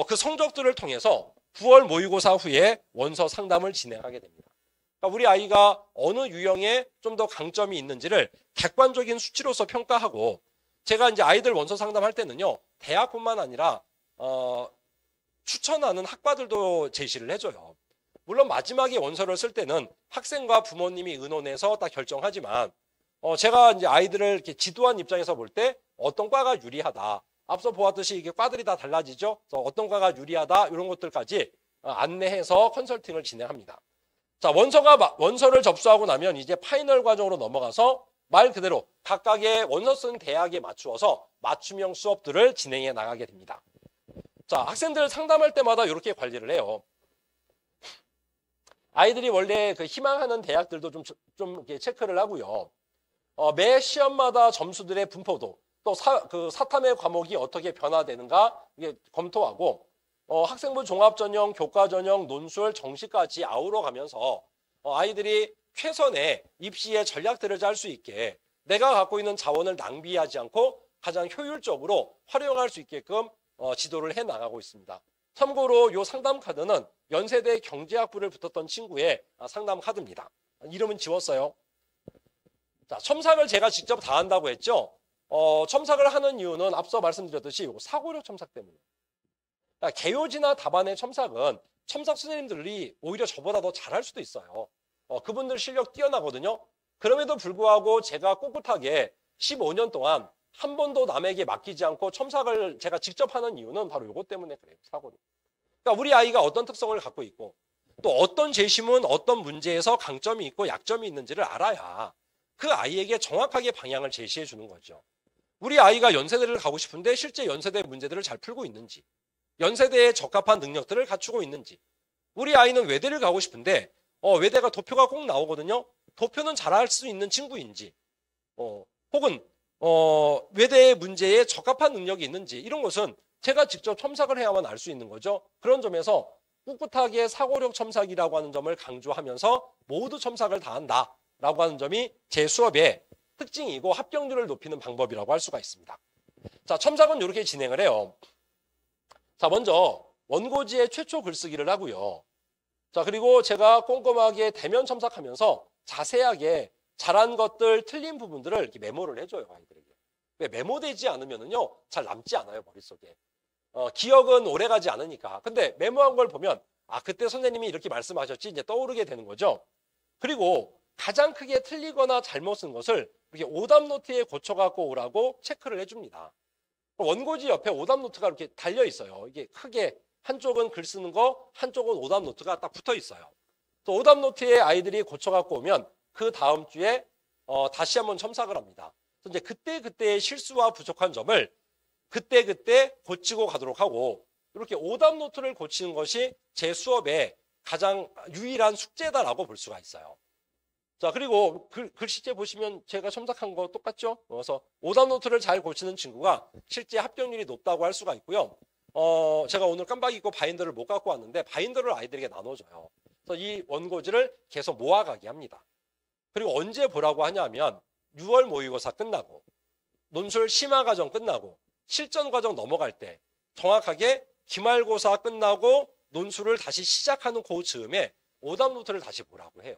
그 성적들을 통해서 9월 모의고사 후에 원서 상담을 진행하게 됩니다. 그러니까 우리 아이가 어느 유형에 좀 더 강점이 있는지를 객관적인 수치로서 평가하고, 제가 이제 아이들 원서 상담할 때는요, 대학뿐만 아니라 추천하는 학과들도 제시를 해줘요. 물론 마지막에 원서를 쓸 때는 학생과 부모님이 의논해서 다 결정하지만, 제가 이제 아이들을 이렇게 지도한 입장에서 볼 때 어떤 과가 유리하다, 앞서 보았듯이 이게 과들이 다 달라지죠. 그래서 어떤 과가 유리하다, 이런 것들까지 안내해서 컨설팅을 진행합니다. 자, 원서를 접수하고 나면 이제 파이널 과정으로 넘어가서 말 그대로 각각의 원서 쓴 대학에 맞추어서 맞춤형 수업들을 진행해 나가게 됩니다. 자, 학생들 상담할 때마다 이렇게 관리를 해요. 아이들이 원래 그 희망하는 대학들도 좀 이렇게 체크를 하고요. 매 시험마다 점수들의 분포도 또 사탐의 과목이 어떻게 변화되는가 이게 검토하고 학생부 종합전형, 교과전형, 논술, 정시까지 아우러 가면서 아이들이 최선의 입시의 전략들을 짤 수 있게 내가 갖고 있는 자원을 낭비하지 않고 가장 효율적으로 활용할 수 있게끔 지도를 해 나가고 있습니다. 참고로 이 상담 카드는 연세대 경제학부를 붙었던 친구의 상담 카드입니다. 이름은 지웠어요. 자, 첨삭을 제가 직접 다 한다고 했죠. 첨삭을 하는 이유는 앞서 말씀드렸듯이 사고력 첨삭 때문에. 그러니까 개요지나 답안의 첨삭은 첨삭 선생님들이 오히려 저보다 더 잘할 수도 있어요. 그분들 실력 뛰어나거든요. 그럼에도 불구하고 제가 꿋꿋하게 15년 동안 한 번도 남에게 맡기지 않고 첨삭을 제가 직접 하는 이유는 바로 이것 때문에 그래요. 사고력. 그러니까 우리 아이가 어떤 특성을 갖고 있고 또 어떤 재심은 어떤 문제에서 강점이 있고 약점이 있는지를 알아야 그 아이에게 정확하게 방향을 제시해 주는 거죠. 우리 아이가 연세대를 가고 싶은데 실제 연세대 문제들을 잘 풀고 있는지, 연세대에 적합한 능력들을 갖추고 있는지, 우리 아이는 외대를 가고 싶은데 외대가 도표가 꼭 나오거든요. 도표는 잘할 수 있는 친구인지, 혹은 외대의 문제에 적합한 능력이 있는지 이런 것은 제가 직접 첨삭을 해야만 알 수 있는 거죠. 그런 점에서 꿋꿋하게 사고력 첨삭이라고 하는 점을 강조하면서 모두 첨삭을 다 한다라고 하는 점이 제 수업의 특징이고 합격률을 높이는 방법이라고 할 수가 있습니다. 자, 첨삭은 이렇게 진행을 해요. 자, 먼저 원고지의 최초 글쓰기를 하고요. 자, 그리고 제가 꼼꼼하게 대면 첨삭하면서 자세하게 잘한 것들, 틀린 부분들을 이렇게 메모를 해줘요, 아이들에게. 왜 메모되지 않으면은요, 잘 남지 않아요, 머릿속에. 기억은 오래 가지 않으니까. 근데 메모한 걸 보면, 그때 선생님이 이렇게 말씀하셨지, 이제 떠오르게 되는 거죠. 그리고 가장 크게 틀리거나 잘못 쓴 것을 이렇게 오답 노트에 고쳐갖고 오라고 체크를 해줍니다. 원고지 옆에 오답 노트가 이렇게 달려 있어요. 이게 크게 한쪽은 글 쓰는 거, 한쪽은 오답 노트가 딱 붙어 있어요. 또 오답 노트에 아이들이 고쳐갖고 오면 그 다음 주에 다시 한번 첨삭을 합니다. 그래서 이제 그때그때의 실수와 부족한 점을 그때그때 고치고 가도록 하고 이렇게 오답 노트를 고치는 것이 제 수업의 가장 유일한 숙제다라고 볼 수가 있어요. 자, 그리고 글씨체 보시면 제가 첨삭한 거 똑같죠? 그래서 오답 노트를 잘 고치는 친구가 실제 합격률이 높다고 할 수가 있고요. 제가 오늘 깜빡 잊고 바인더를 못 갖고 왔는데 바인더를 아이들에게 나눠줘요. 그래서 이 원고지를 계속 모아가게 합니다. 그리고 언제 보라고 하냐면 6월 모의고사 끝나고 논술 심화 과정 끝나고 실전 과정 넘어갈 때 정확하게 기말고사 끝나고 논술을 다시 시작하는 그 즈음에 오답 노트를 다시 보라고 해요.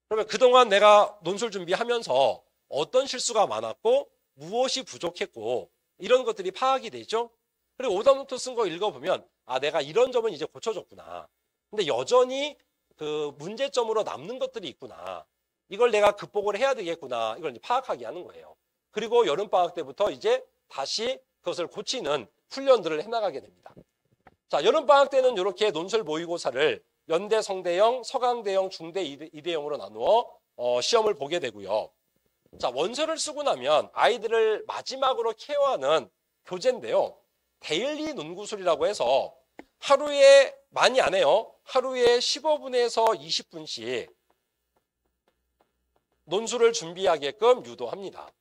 그러면 그동안 내가 논술 준비하면서 어떤 실수가 많았고 무엇이 부족했고 이런 것들이 파악이 되죠. 그리고 오답 노트 쓴 거 읽어보면 내가 이런 점은 이제 고쳐줬구나. 근데 여전히 그 문제점으로 남는 것들이 있구나. 이걸 내가 극복을 해야 되겠구나. 이걸 이제 파악하게 하는 거예요. 그리고 여름방학 때부터 이제 다시 그것을 고치는 훈련들을 해나가게 됩니다. 자, 여름방학 때는 이렇게 논술 모의고사를 연대, 성대형, 서강대형, 중대 2대형으로 나누어 시험을 보게 되고요. 자, 원서를 쓰고 나면 아이들을 마지막으로 케어하는 교재인데요. 데일리 논구술이라고 해서 하루에 많이 안 해요. 하루에 15분에서 20분씩 논술을 준비하게끔 유도합니다.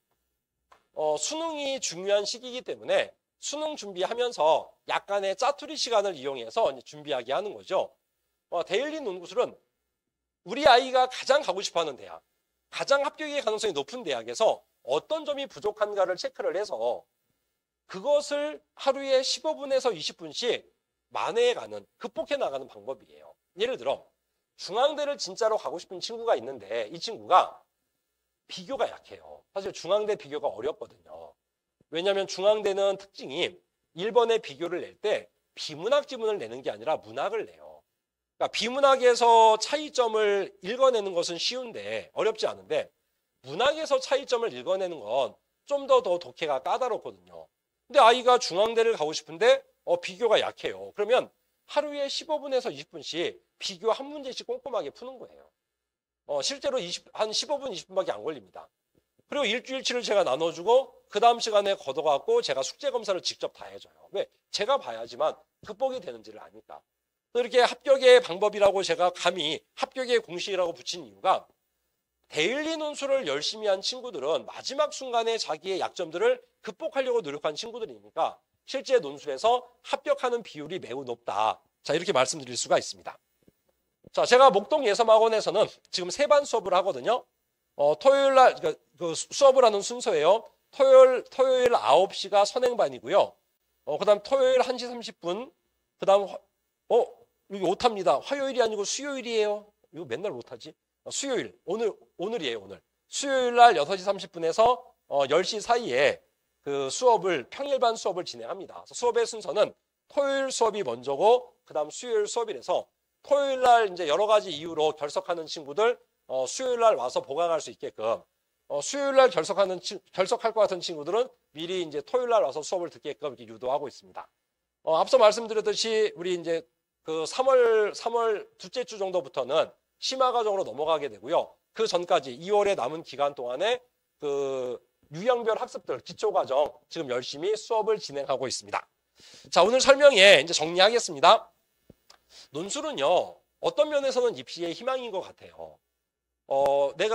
수능이 중요한 시기이기 때문에 수능 준비하면서 약간의 짜투리 시간을 이용해서 준비하게 하는 거죠. 데일리 논구술은 우리 아이가 가장 가고 싶어하는 대학, 가장 합격의 가능성이 높은 대학에서 어떤 점이 부족한가를 체크를 해서 그것을 하루에 15분에서 20분씩 만회해가는, 극복해 나가는 방법이에요. 예를 들어 중앙대를 진짜로 가고 싶은 친구가 있는데 이 친구가 비교가 약해요. 사실 중앙대 비교가 어렵거든요. 왜냐하면 중앙대는 특징이 1번의 비교를 낼 때 비문학 지문을 내는 게 아니라 문학을 내요. 그러니까 비문학에서 차이점을 읽어내는 것은 쉬운데 어렵지 않은데 문학에서 차이점을 읽어내는 건 좀 더 독해가 까다롭거든요. 근데 아이가 중앙대를 가고 싶은데 비교가 약해요. 그러면 하루에 15분에서 20분씩 비교 한 문제씩 꼼꼼하게 푸는 거예요. 실제로 한 15분, 20분밖에 안 걸립니다. 그리고 일주일치를 제가 나눠주고 그 다음 시간에 걷어갖고 제가 숙제 검사를 직접 다 해줘요. 왜? 제가 봐야지만 극복이 되는지를 아니까. 또 이렇게 합격의 방법이라고 제가 감히 합격의 공식이라고 붙인 이유가 데일리 논술을 열심히 한 친구들은 마지막 순간에 자기의 약점들을 극복하려고 노력한 친구들이니까 실제 논술에서 합격하는 비율이 매우 높다. 자, 이렇게 말씀드릴 수가 있습니다. 자, 제가 목동 예섬학원에서는 지금 3반 수업을 하거든요. 토요일 날 그 수업을 하는 순서예요. 토요일 9시가 선행반이고요. 그다음 토요일 1시 30분. 그다음 이거 오타입니다. 화요일이 아니고 수요일이에요. 이거 맨날 못하지. 수요일. 오늘이에요, 오늘. 수요일 날 6시 30분에서 10시 사이에 그 평일반 수업을 진행합니다. 그래서 수업의 순서는 토요일 수업이 먼저고 그다음 수요일 수업이라서 토요일 날 이제 여러 가지 이유로 결석하는 친구들 수요일 날 와서 보강할 수 있게끔 수요일 날 결석할 것 같은 친구들은 미리 이제 토요일 날 와서 수업을 듣게끔 이렇게 유도하고 있습니다. 앞서 말씀드렸듯이 우리 이제 그 3월 둘째 주 정도부터는 심화 과정으로 넘어가게 되고요. 그 전까지 2월에 남은 기간 동안에 그 유형별 학습들 기초 과정 지금 열심히 수업을 진행하고 있습니다. 자, 오늘 설명에 이제 정리하겠습니다. 논술은요, 어떤 면에서는 입시의 희망인 것 같아요.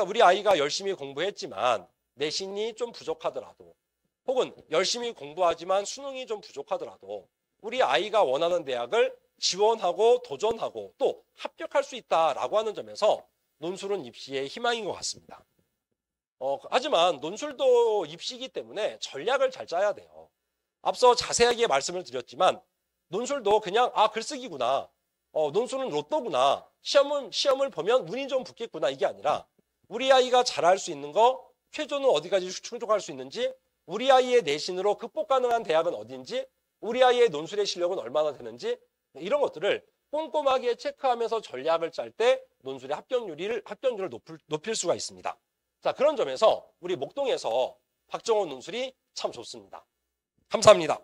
우리 아이가 열심히 공부했지만 내신이 좀 부족하더라도 혹은 열심히 공부하지만 수능이 좀 부족하더라도 우리 아이가 원하는 대학을 지원하고 도전하고 또 합격할 수 있다라고 하는 점에서 논술은 입시의 희망인 것 같습니다. 하지만 논술도 입시이기 때문에 전략을 잘 짜야 돼요. 앞서 자세하게 말씀을 드렸지만 논술도 그냥 글쓰기구나. 논술은 로또구나. 시험을 보면 운이 좀 붙겠구나. 이게 아니라 우리 아이가 잘할 수 있는 거, 최저는 어디까지 충족할 수 있는지, 우리 아이의 내신으로 극복 가능한 대학은 어딘지, 우리 아이의 논술의 실력은 얼마나 되는지 이런 것들을 꼼꼼하게 체크하면서 전략을 짤 때 논술의 합격률을 높일 수가 있습니다. 자, 그런 점에서 우리 목동에서 박정원 논술이 참 좋습니다. 감사합니다.